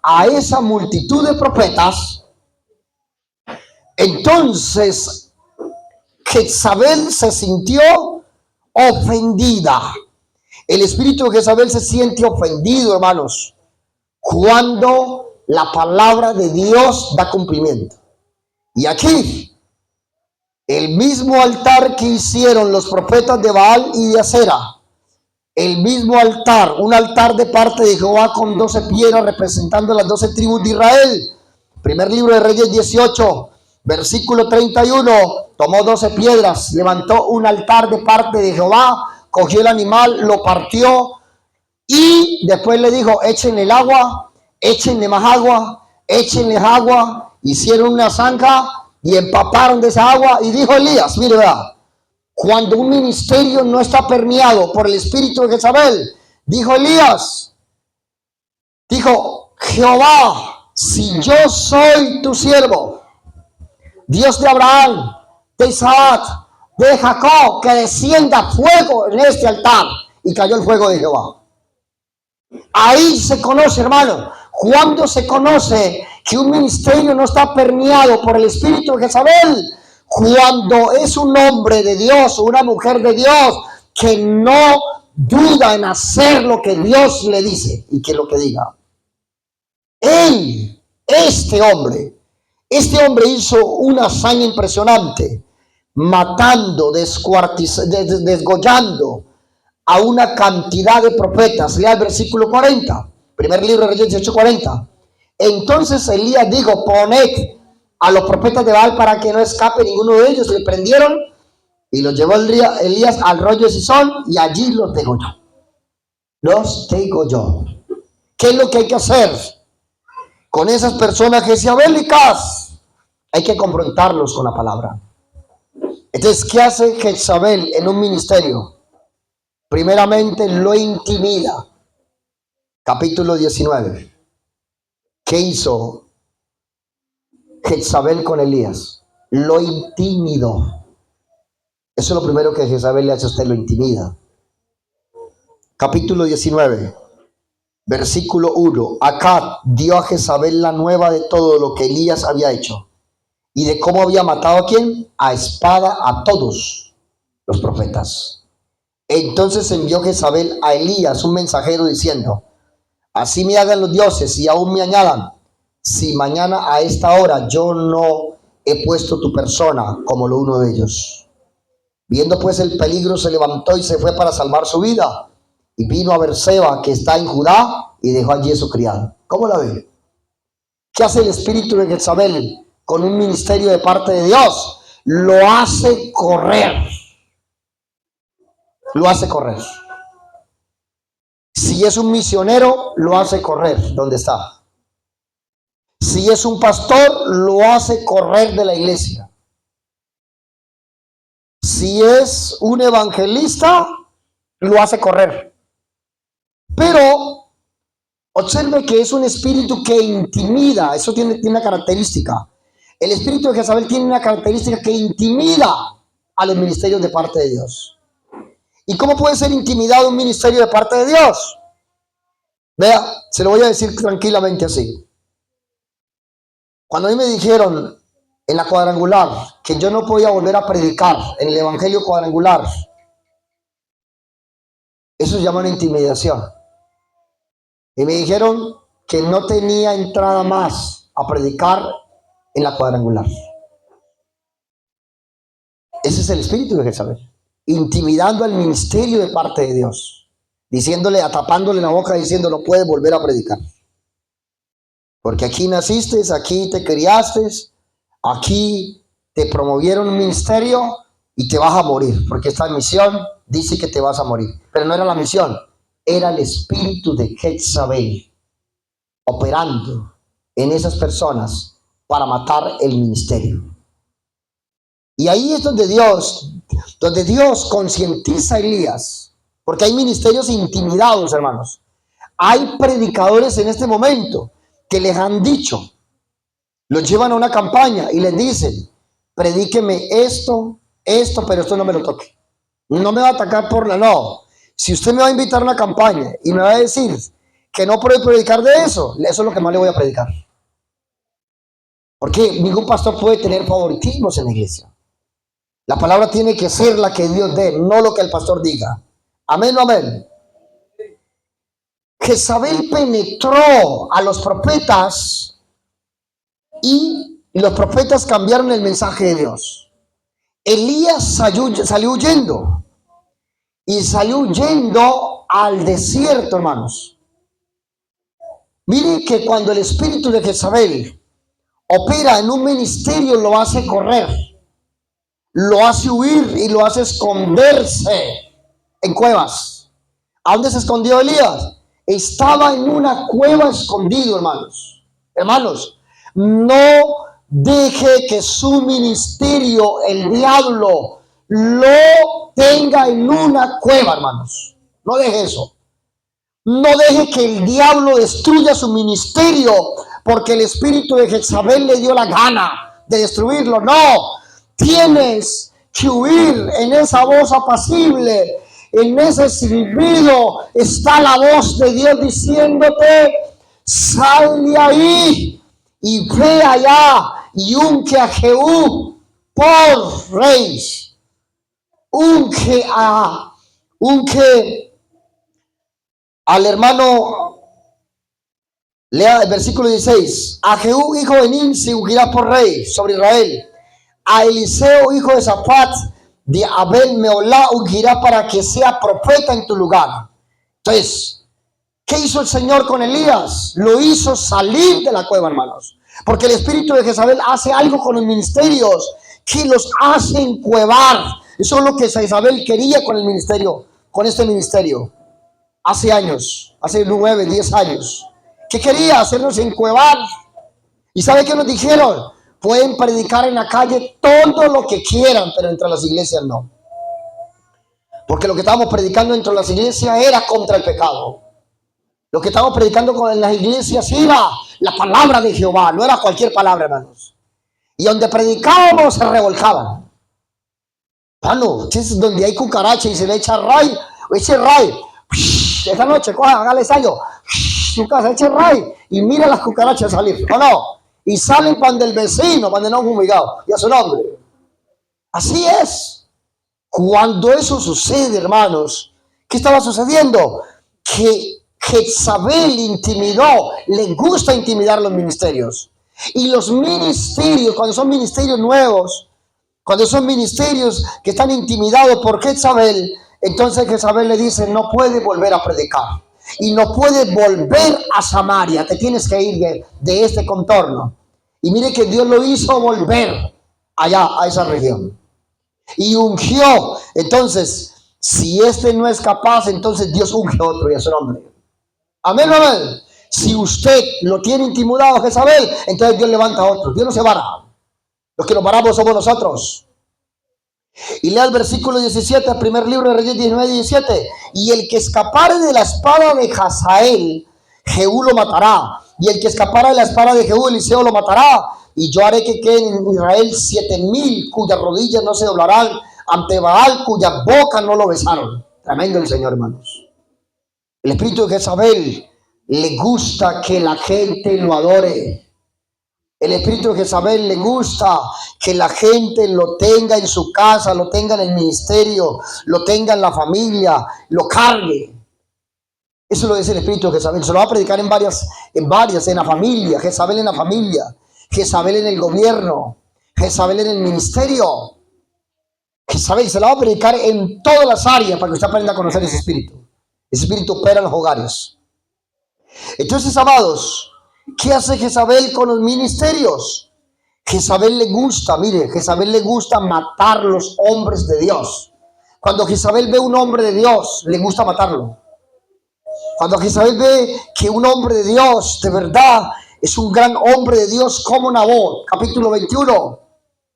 a esa multitud de profetas. Entonces Jezabel se sintió ofendida. El espíritu de Jezabel se siente ofendido, hermanos, cuando la palabra de Dios da cumplimiento. Y aquí, el mismo altar que hicieron los profetas de Baal y de Acera, el mismo altar, un altar de parte de Jehová con 12 piedras representando las 12 tribus de Israel. Primer libro de Reyes 18, versículo 31, tomó 12 piedras, levantó un altar de parte de Jehová, cogió el animal, lo partió y después le dijo: échenle el agua, échenle más agua, échenle agua. Hicieron una zanja y empaparon de esa agua. Y dijo Elías: mire, ¿verdad? Cuando un ministerio no está permeado por el espíritu de Jezabel, dijo Elías, dijo: Jehová, si yo soy tu siervo, Dios de Abraham, de Isaac, de Jacob, que descienda fuego en este altar. Y cayó el fuego de Jehová. Ahí se conoce, hermano, cuando se conoce que un ministerio no está permeado por el espíritu de Jezabel, cuando es un hombre de Dios o una mujer de Dios que no duda en hacer lo que Dios le dice y que lo que diga. Este hombre Este hombre hizo una hazaña impresionante, matando, desgollando a una cantidad de profetas. Lea el versículo 40, primer libro de Reyes 18:40. Entonces Elías dijo: poned a los profetas de Baal para que no escape ninguno de ellos. Le prendieron y los llevó Elías al rollo de Sison y allí los degolló. Los degolló. ¿Qué es lo que hay que hacer con esas personas jezabélicas? Hay que confrontarlos con la palabra. Entonces, ¿qué hace Jezabel en un ministerio? Primeramente lo intimida. Capítulo 19. ¿Qué hizo Jezabel con Elías? Lo intimidó. Eso es lo primero que Jezabel le hace a usted, lo intimida. Capítulo 19, versículo 1. Acab dio a Jezabel la nueva de todo lo que Elías había hecho y de cómo había matado a quién, a espada a todos los profetas. Entonces envió Jezabel a Elías un mensajero diciendo: así me hagan los dioses y aún me añadan, si mañana a esta hora yo no he puesto tu persona como lo uno de ellos. Viendo pues el peligro, se levantó y se fue para salvar su vida, y vino a Berseba, que está en Judá, y dejó allí a su criado. ¿Cómo la ve? ¿Qué hace el espíritu de Jezabel con un ministerio de parte de Dios? Lo hace correr. Lo hace correr. Si es un misionero, lo hace correr donde está. Si es un pastor, lo hace correr de la iglesia. Si es un evangelista, lo hace correr. Pero observe que es un espíritu que intimida. Eso tiene una característica. El espíritu de Jezabel tiene una característica que intimida a los ministerios de parte de Dios. ¿Y cómo puede ser intimidado un ministerio de parte de Dios? Vea, se lo voy a decir tranquilamente así. Cuando a mí me dijeron en la cuadrangular que yo no podía volver a predicar en el evangelio cuadrangular, eso se llama una intimidación. Y me dijeron que no tenía entrada más a predicar en la cuadrangular. Ese es el espíritu de Jezabel, intimidando al ministerio de parte de Dios, diciéndole, atapándole la boca, diciendo: no puedes volver a predicar. Porque aquí naciste, aquí te criaste, aquí te promovieron un ministerio y te vas a morir, porque esta misión dice que te vas a morir. Pero no era la misión, era el espíritu de Jezabel operando en esas personas para matar el ministerio. Y ahí es donde Dios concientiza a Elías, porque hay ministerios intimidados, hermanos. Hay predicadores en este momento que les han dicho, los llevan a una campaña y les dicen: predíqueme esto, pero esto no me lo toque. No me va a atacar por la no. Si usted me va a invitar a una campaña y me va a decir que no puede predicar de eso es lo que más le voy a predicar. Porque ningún pastor puede tener favoritismos en la iglesia. La palabra tiene que ser la que Dios dé, no lo que el pastor diga. Amén o amén. Jezabel penetró a los profetas y los profetas cambiaron el mensaje de Dios. Elías salió huyendo y salió huyendo al desierto, hermanos. Miren que cuando el espíritu de Jezabel opera en un ministerio, lo hace correr, lo hace huir y lo hace esconderse en cuevas. ¿A dónde se escondió Elías? Estaba en una cueva escondido, hermanos. Hermanos, no deje que su ministerio, el diablo, lo tenga en una cueva, hermanos. No deje eso. No deje que el diablo destruya su ministerio porque el espíritu de Jezabel le dio la gana de destruirlo. No, tienes que huir en esa voz apacible. En ese silbido está la voz de Dios diciéndote: sal de ahí y ve allá y unge a Jehú por rey. Unge al hermano Lea el versículo 16. A Jehú, hijo de Nimsi, ungirá por rey sobre Israel. A Eliseo, hijo de Safat, de Abel Meolá, ungirá para que sea profeta en tu lugar. Entonces, ¿qué hizo el Señor con Elías? Lo hizo salir de la cueva, hermanos. Porque el espíritu de Jezabel hace algo con los ministerios que los hace encuevar. Eso es lo que Jezabel quería con el ministerio, con este ministerio. Hace años, hace 9, 10 años. ¿Qué quería? Hacernos encuevar. ¿Y sabe qué nos dijeron? Pueden predicar en la calle todo lo que quieran, pero entre las iglesias no. Porque lo que estábamos predicando dentro de las iglesias era contra el pecado. Lo que estábamos predicando en las iglesias era la palabra de Jehová, no era cualquier palabra, hermanos. Y donde predicábamos se revolcaban. Hermano, es donde hay cucaracha y se le echa ray, eche ray. Esta noche, coja, hágale ensayo. Su casa, eche ray y mira las cucarachas salir, ¿o no? Y salen cuando el vecino, cuando no han fumigado, y a su nombre. Así es. Cuando eso sucede, hermanos, ¿qué estaba sucediendo? Que Jezabel intimidó, le gusta intimidar los ministerios. Y los ministerios, cuando son ministerios nuevos, cuando son ministerios que están intimidados por Jezabel, entonces Jezabel le dice, no puedes volver a predicar. Y no puedes volver a Samaria, te tienes que ir de este contorno. Y mire que Dios lo hizo volver allá, a esa región. Y ungió. Entonces, si este no es capaz, entonces Dios unge a otro y a su nombre. Amén, amén. Si usted lo tiene intimidado a Jezabel, entonces Dios levanta a otro. Dios no se vara. Los que nos varamos somos nosotros. Y lea el versículo 17, el primer libro de Reyes 19, 17. Y el que escapare de la espada de Hazael, Jehú lo matará. Y el que escapara de la espada de Jehú, Eliseo lo matará. Y yo haré que queden en Israel 7,000 cuyas rodillas no se doblarán ante Baal, cuyas bocas no lo besaron. Tremendo el Señor, hermanos. El espíritu de Jezabel le gusta que la gente lo adore. El espíritu de Jezabel le gusta que la gente lo tenga en su casa, lo tenga en el ministerio, lo tenga en la familia, lo cargue. Eso lo dice el espíritu de Jezabel. Se lo va a predicar en varias, en la familia. Jezabel en la familia, Jezabel en el gobierno, Jezabel en el ministerio. Jezabel se la va a predicar en todas las áreas para que usted aprenda a conocer ese espíritu. Ese espíritu opera en los hogares. Entonces, amados, ¿qué hace Jezabel con los ministerios? Jezabel le gusta, mire, Jezabel le gusta matar los hombres de Dios. Cuando Jezabel ve un hombre de Dios, le gusta matarlo. Cuando Jezabel ve que un hombre de Dios, de verdad, es un gran hombre de Dios como Nabot, capítulo 21,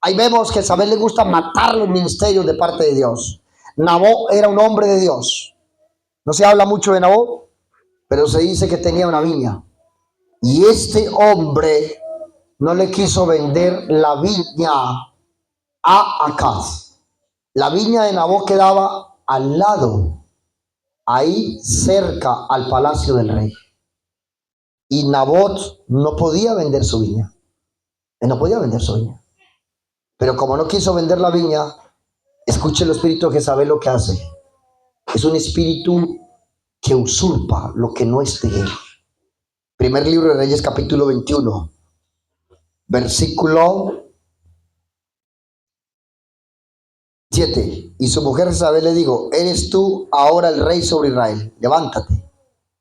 ahí vemos que a Jezabel le gusta matar los ministerios de parte de Dios. Nabot era un hombre de Dios. No se habla mucho de Nabot, pero se dice que tenía una viña. Y este hombre no le quiso vender la viña a Acaz. La viña de Nabot quedaba al lado, ahí cerca al palacio del rey. Y Nabot no podía vender su viña. Él no podía vender su viña. Pero como no quiso vender la viña, escuche el espíritu de Jezabel lo que hace. Es un espíritu que usurpa lo que no es de él. Primer libro de Reyes, capítulo 21, versículo 7. Y su mujer Jezabel le dijo, ¿eres tú ahora el rey sobre Israel? Levántate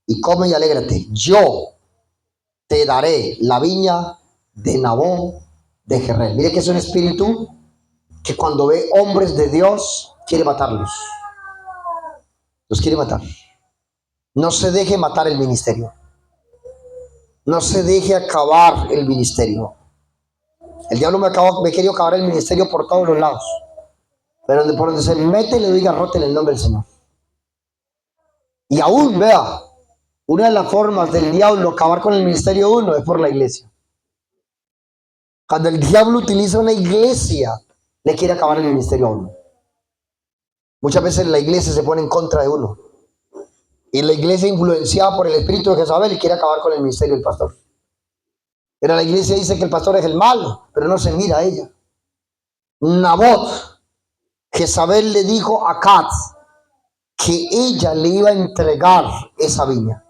y come y alégrate. Yo te daré la viña de Nabot de Jezreel. Mire que es un espíritu que cuando ve hombres de Dios quiere matarlos. Los quiere matar. No se deje matar el ministerio. No se deje acabar el ministerio. El diablo me quería acabar el ministerio por todos los lados. Pero por donde se mete le doy garrote en el nombre del Señor. Y aún, vea, una de las formas del diablo acabar con el ministerio uno es por la iglesia. Cuando el diablo utiliza una iglesia, le quiere acabar el ministerio a uno. Muchas veces la iglesia se pone en contra de uno. Y la iglesia, influenciada por el espíritu de Jezabel, quiere acabar con el ministerio del pastor. Pero la iglesia dice que el pastor es el malo, pero no se mira a ella. Nabot, Jezabel le dijo a Acaz que ella le iba a entregar esa viña.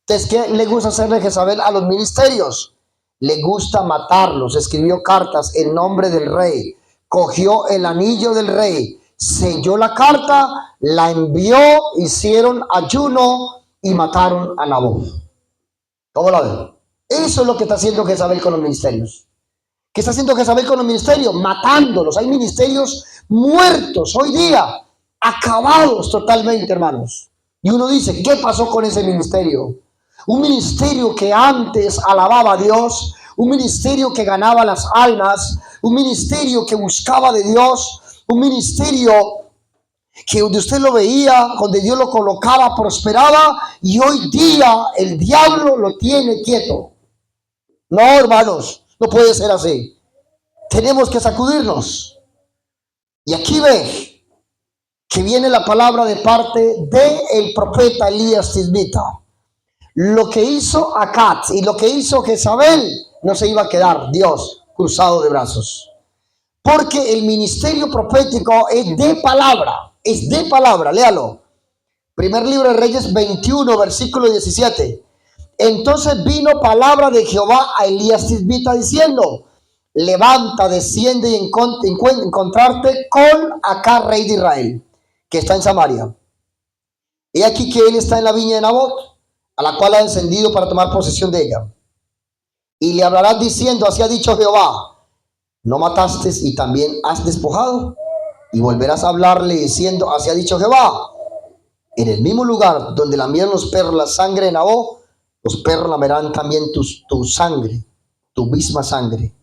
Entonces, ¿qué le gusta hacerle Jezabel a los ministerios? Le gusta matarlos. Escribió cartas en nombre del rey, cogió el anillo del rey, selló la carta, la envió, hicieron ayuno y mataron a Nabot. ¿Cómo la ven? Eso es lo que está haciendo Jezabel con los ministerios. ¿Qué está haciendo Jezabel con los ministerios? Matándolos. Hay ministerios muertos hoy día, acabados totalmente, hermanos. Y uno dice, ¿qué pasó con ese ministerio? Un ministerio que antes alababa a Dios, un ministerio que ganaba las almas, un ministerio que buscaba de Dios, un ministerio que donde usted lo veía, donde Dios lo colocaba, prosperaba, y hoy día el diablo lo tiene quieto. No, hermanos, no puede ser así. Tenemos que sacudirnos. Y aquí ve que viene la palabra de parte del profeta Elías Tisbita. Lo que hizo Acat y lo que hizo Jezabel no se iba a quedar Dios cruzado de brazos. Porque el ministerio profético es de palabra. Es de palabra, léalo. Primer libro de Reyes 21, versículo 17. Entonces vino palabra de Jehová a Elías Tisbita diciendo: levanta, desciende y encontrarte con Acab, rey de Israel, que está en Samaria. He aquí que él está en la viña de Nabot, a la cual ha descendido para tomar posesión de ella. Y le hablarás diciendo: así ha dicho Jehová, no mataste y también has despojado. Y volverás a hablarle diciendo: así ha dicho Jehová, en el mismo lugar donde lamieron los perros la sangre de Nabot, los perros lamerán también tu sangre, tu misma sangre.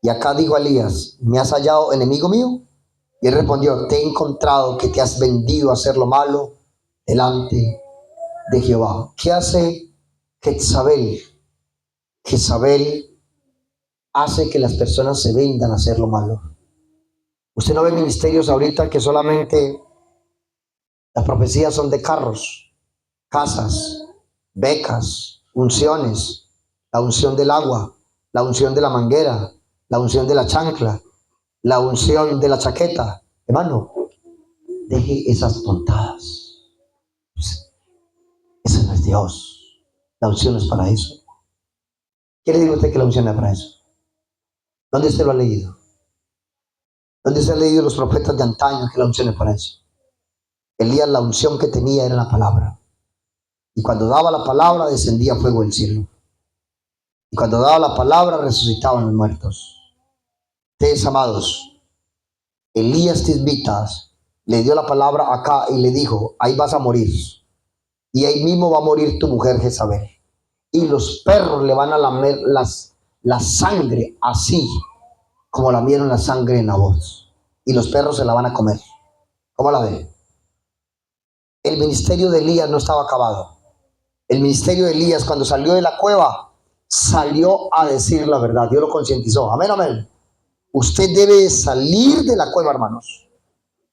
Y acá dijo Elías: ¿me has hallado, enemigo mío? Y él respondió: te he encontrado que te has vendido a hacer lo malo delante de Jehová. ¿Qué hace Jezabel? Jezabel hace que las personas se vendan a hacer lo malo. Usted no ve ministerios ahorita que solamente las profecías son de carros, casas, becas, unciones, la unción del agua, la unción de la manguera, la unción de la chancla, la unción de la chaqueta. Hermano, deje esas tontadas. Ese no es Dios. La unción es para eso. ¿Qué le digo a usted que la unción es para eso? ¿Dónde usted lo ha leído? ¿Dónde se ha leído los profetas de antaño que la unción es para eso? Elías, la unción que tenía era la palabra. Y cuando daba la palabra, descendía fuego del cielo. Y cuando daba la palabra, resucitaban los muertos. Ustedes, amados, Elías Tisbitas le dio la palabra acá y le dijo: ahí vas a morir. Y ahí mismo va a morir tu mujer Jezabel. Y los perros le van a lamer la sangre así como lamieron la sangre de Nabot. Y los perros se la van a comer. ¿Cómo la ven? El ministerio de Elías no estaba acabado. El ministerio de Elías, cuando salió de la cueva, salió a decir la verdad. Dios lo concientizó. Amén, amén. Usted debe salir de la cueva, hermanos.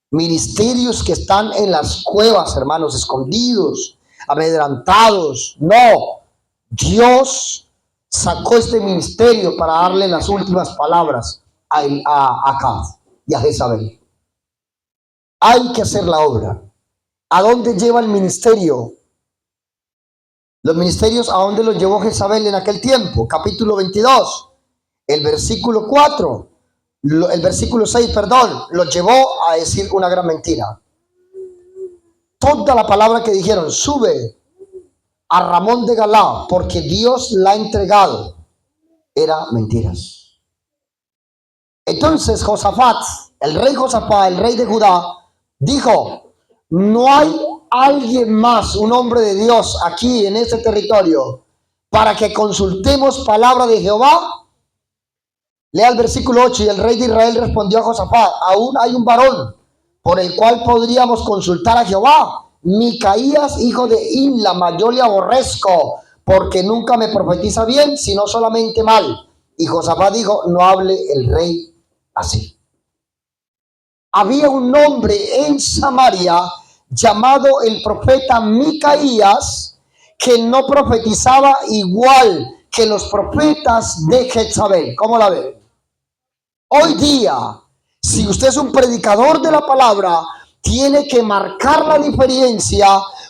Ministerios que están en las cuevas, hermanos, escondidos, amedrantados. No. Dios sacó este ministerio para darle las últimas palabras a Acab y a Jezabel. Hay que hacer la obra. ¿A dónde lleva el ministerio? Los ministerios, ¿a dónde los llevó Jezabel en aquel tiempo? Capítulo 22, el versículo 4, el versículo 6, perdón, los llevó a decir una gran mentira. Toda la palabra que dijeron: sube a Ramón de Galá porque Dios la ha entregado, era mentiras. Entonces Josafat, el rey de Judá, dijo: no hay alguien más, un hombre de Dios aquí en este territorio, para que consultemos palabra de Jehová. Lea el versículo 8. Y el rey de Israel respondió a Josafat: aún hay un varón por el cual podríamos consultar a Jehová, Micaías, hijo de Imla. Yo le aborrezco, porque nunca me profetiza bien, sino solamente mal. Y Josafat dijo: no hable el rey así. Había un hombre en Samaria llamado el profeta Micaías, que no profetizaba igual que los profetas de Jezabel. ¿Cómo la ven? Hoy día, si usted es un predicador de la palabra, tiene que marcar la diferencia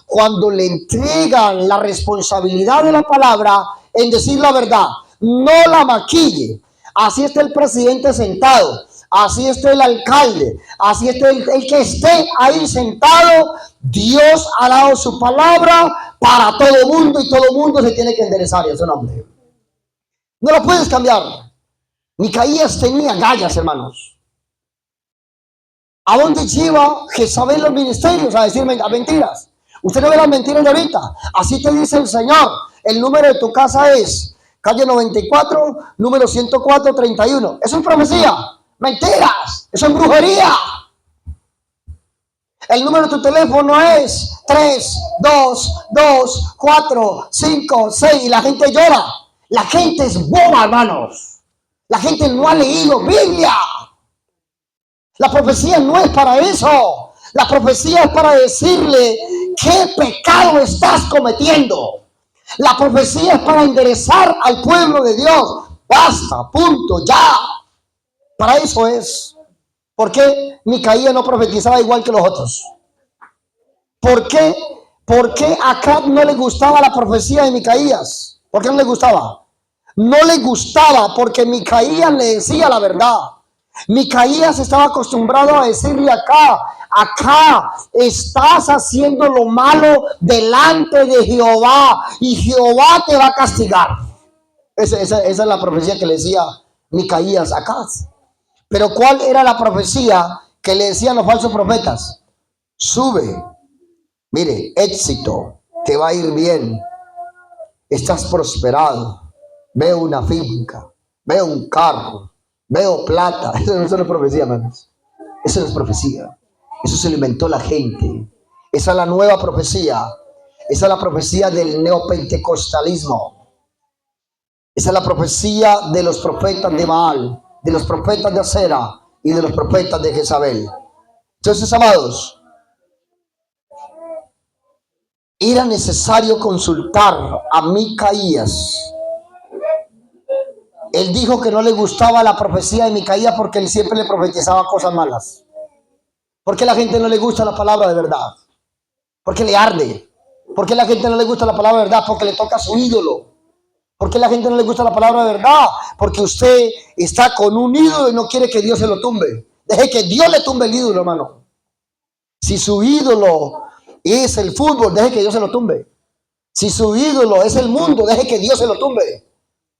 cuando le entregan la responsabilidad de la palabra en decir la verdad, no la maquille. Así está el presidente sentado, así está el alcalde, así está el que esté ahí sentado. Dios ha dado su palabra para todo el mundo y todo el mundo se tiene que enderezar, y es un hombre. No lo puedes cambiar. Micaías tenía gallas, hermanos. ¿A dónde lleva Jezabel los ministerios? A decir mentiras. Usted no ve las mentiras de ahorita. Así te dice el Señor. El número de tu casa es calle 94, número 104, 31. Eso es profecía. Mentiras. Eso es brujería. El número de tu teléfono es 3, 2, 2, 4, 5, 6. Y la gente llora. La gente es boba, hermanos. La gente no ha leído Biblia. La profecía no es para eso. La profecía es para decirle qué pecado estás cometiendo. La profecía es para enderezar al pueblo de Dios. Basta, punto, ya. Para eso es. ¿Por qué Micaías no profetizaba igual que los otros? ¿Por qué? ¿Por qué a Acab no le gustaba la profecía de Micaías? ¿Por qué no le gustaba? No le gustaba porque Micaías le decía la verdad. Micaías estaba acostumbrado a decirle acá estás haciendo lo malo delante de Jehová y Jehová te va a castigar. Esa es la profecía que le decía Micaías a Acab. Pero ¿cuál era la profecía que le decían los falsos profetas? Sube, mire, éxito, te va a ir bien, estás prosperado, veo una finca, veo un carro, veo plata. Eso no es profecía, hermanos. Eso no es profecía. Eso se lo inventó la gente. Esa es la nueva profecía. Esa es la profecía del neopentecostalismo. Esa es la profecía de los profetas de Baal, de los profetas de Acera y de los profetas de Jezabel. Entonces, amados, era necesario consultar a Micaías. Él dijo que no le gustaba la profecía de Micaías porque él siempre le profetizaba cosas malas. ¿Por qué a la gente no le gusta la palabra de verdad? Porque le arde. ¿Por qué a la gente no le gusta la palabra de verdad? Porque le toca a su ídolo. ¿Por qué a la gente no le gusta la palabra de verdad? Porque usted está con un ídolo y no quiere que Dios se lo tumbe. Deje que Dios le tumbe el ídolo, hermano. Si su ídolo es el fútbol, deje que Dios se lo tumbe. Si su ídolo es el mundo, deje que Dios se lo tumbe.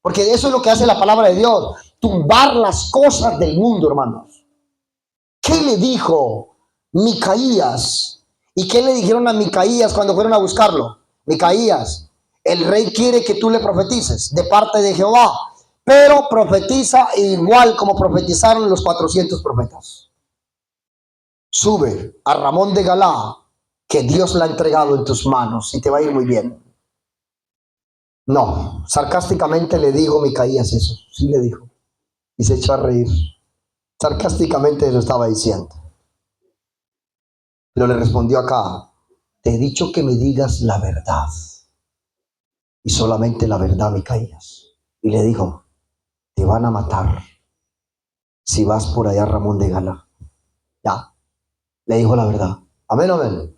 Porque eso es lo que hace la palabra de Dios. Tumbar las cosas del mundo, hermanos. ¿Qué le dijo Micaías? ¿Y qué le dijeron a Micaías cuando fueron a buscarlo? Micaías, el rey quiere que tú le profetices de parte de Jehová, pero profetiza igual como profetizaron los 400 profetas. Sube a Ramón de Galá, que Dios la ha entregado en tus manos y te va a ir muy bien. No, sarcásticamente le dijo Micaías eso. Sí le dijo. Y se echó a reír. Sarcásticamente lo estaba diciendo. Pero le respondió acá, te he dicho que me digas la verdad. Y solamente la verdad, Micaías. Y le dijo, te van a matar si vas por allá, Ramón de Galá. Ya, le dijo la verdad. Amén, amén.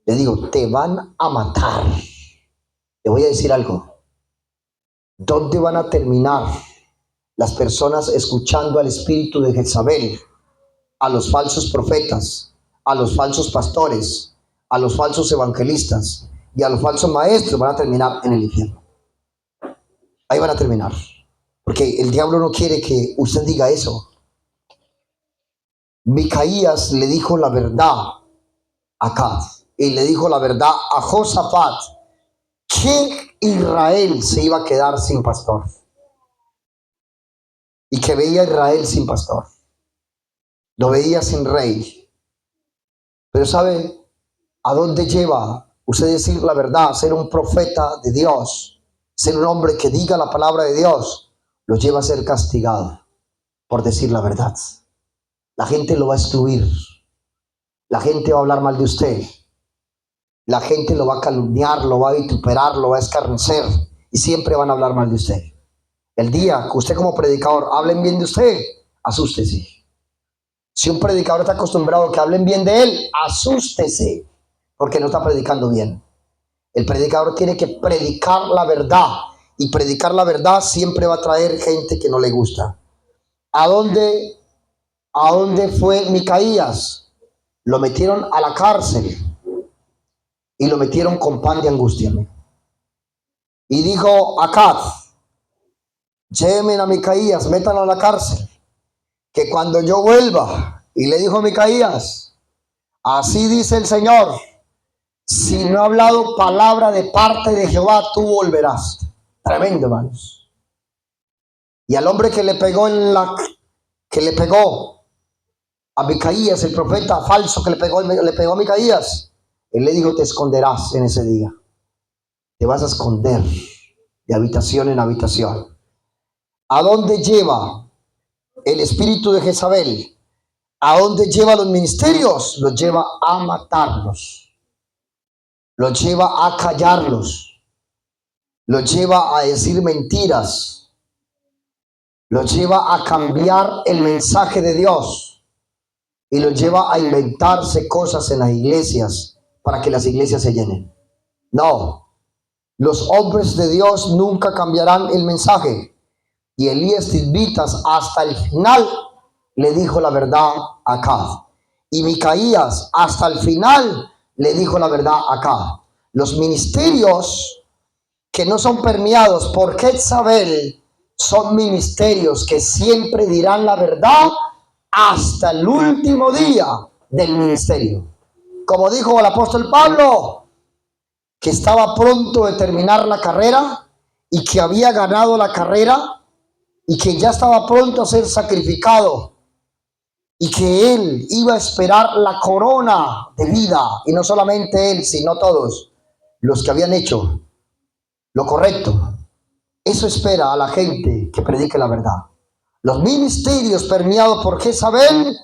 Le digo, te van a matar. Te voy a decir algo. ¿Dónde van a terminar las personas escuchando al espíritu de Jezabel, a los falsos profetas, a los falsos pastores, a los falsos evangelistas y a los falsos maestros? Van a terminar en el infierno. Ahí van a terminar. Porque el diablo no quiere que usted diga eso. Micaías le dijo la verdad a Acab y le dijo la verdad a Josafat, que Israel se iba a quedar sin pastor y que veía a Israel sin pastor, lo veía sin rey. Pero ¿sabe a dónde lleva usted decir la verdad? Ser un profeta de Dios, ser un hombre que diga la palabra de Dios, lo lleva a ser castigado por decir la verdad. La gente lo va a excluir, la gente va a hablar mal de usted, la gente lo va a calumniar, lo va a vituperar, lo va a escarnecer y siempre van a hablar mal de usted. El día que usted como predicador hablen bien de usted, asústese. Si un predicador está acostumbrado a que hablen bien de él, asústese, porque no está predicando bien. El predicador tiene que predicar la verdad. Y predicar la verdad siempre va a traer gente que no le gusta. ¿A dónde fue Micaías? Lo metieron a la cárcel y lo metieron con pan de angustia. Y dijo Acaz, llévenme a Micaías, métanlo a la cárcel, que cuando yo vuelva, y le dijo Micaías, así dice el Señor, si no he hablado palabra de parte de Jehová, tú volverás. Tremendo, hermanos. Y al hombre que le pegó a Micaías, el profeta falso que le pegó a Micaías, él le dijo, te esconderás en ese día. Te vas a esconder de habitación en habitación. ¿A dónde lleva el espíritu de Jezabel? ¿A dónde lleva los ministerios? Los lleva a matarlos. Los lleva a callarlos. Los lleva a decir mentiras. Los lleva a cambiar el mensaje de Dios. Y los lleva a inventarse cosas en las iglesias para que las iglesias se llenen. No. Los hombres de Dios nunca cambiarán el mensaje. Y Elías Tisbitas hasta el final le dijo la verdad a Acaz. Y Micaías hasta el final le dijo la verdad a Acaz. Los ministerios que no son permeados por Jezabel son ministerios que siempre dirán la verdad hasta el último día del ministerio. Como dijo el apóstol Pablo, que estaba pronto de terminar la carrera y que había ganado la carrera y que ya estaba pronto a ser sacrificado y que él iba a esperar la corona de vida, y no solamente él, sino todos los que habían hecho lo correcto. Eso espera a la gente que predique la verdad. Los ministerios permeados por Jezabel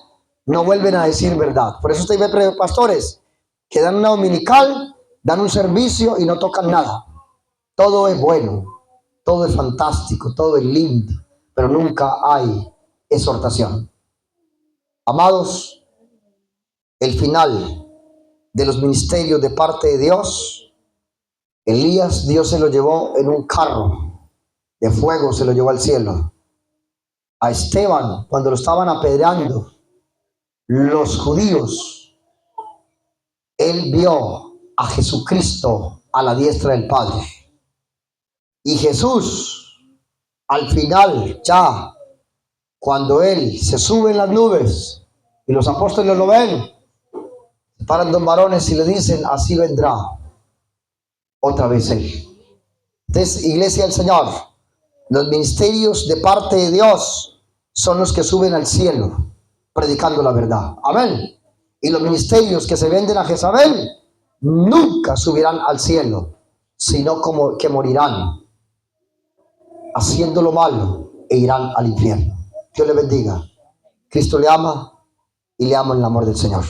no vuelven a decir verdad. Por eso usted ve pastores que dan una dominical, dan un servicio y no tocan nada. Todo es bueno, todo es fantástico, todo es lindo, pero nunca hay exhortación. Amados, el final de los ministerios de parte de Dios, Elías, Dios se lo llevó en un carro de fuego, se lo llevó al cielo. A Esteban, cuando lo estaban apedreando los judíos, él vio a Jesucristo a la diestra del Padre. Y Jesús, al final, ya, cuando él se sube en las nubes y los apóstoles lo ven, se paran dos varones y le dicen, así vendrá otra vez él. Entonces, iglesia del Señor, los ministerios de parte de Dios son los que suben al cielo predicando la verdad. Amén. Y los ministerios que se venden a Jezabel nunca subirán al cielo, sino como que morirán haciendo lo malo e irán al infierno. Dios le bendiga. Cristo le ama y le ama en el amor del Señor.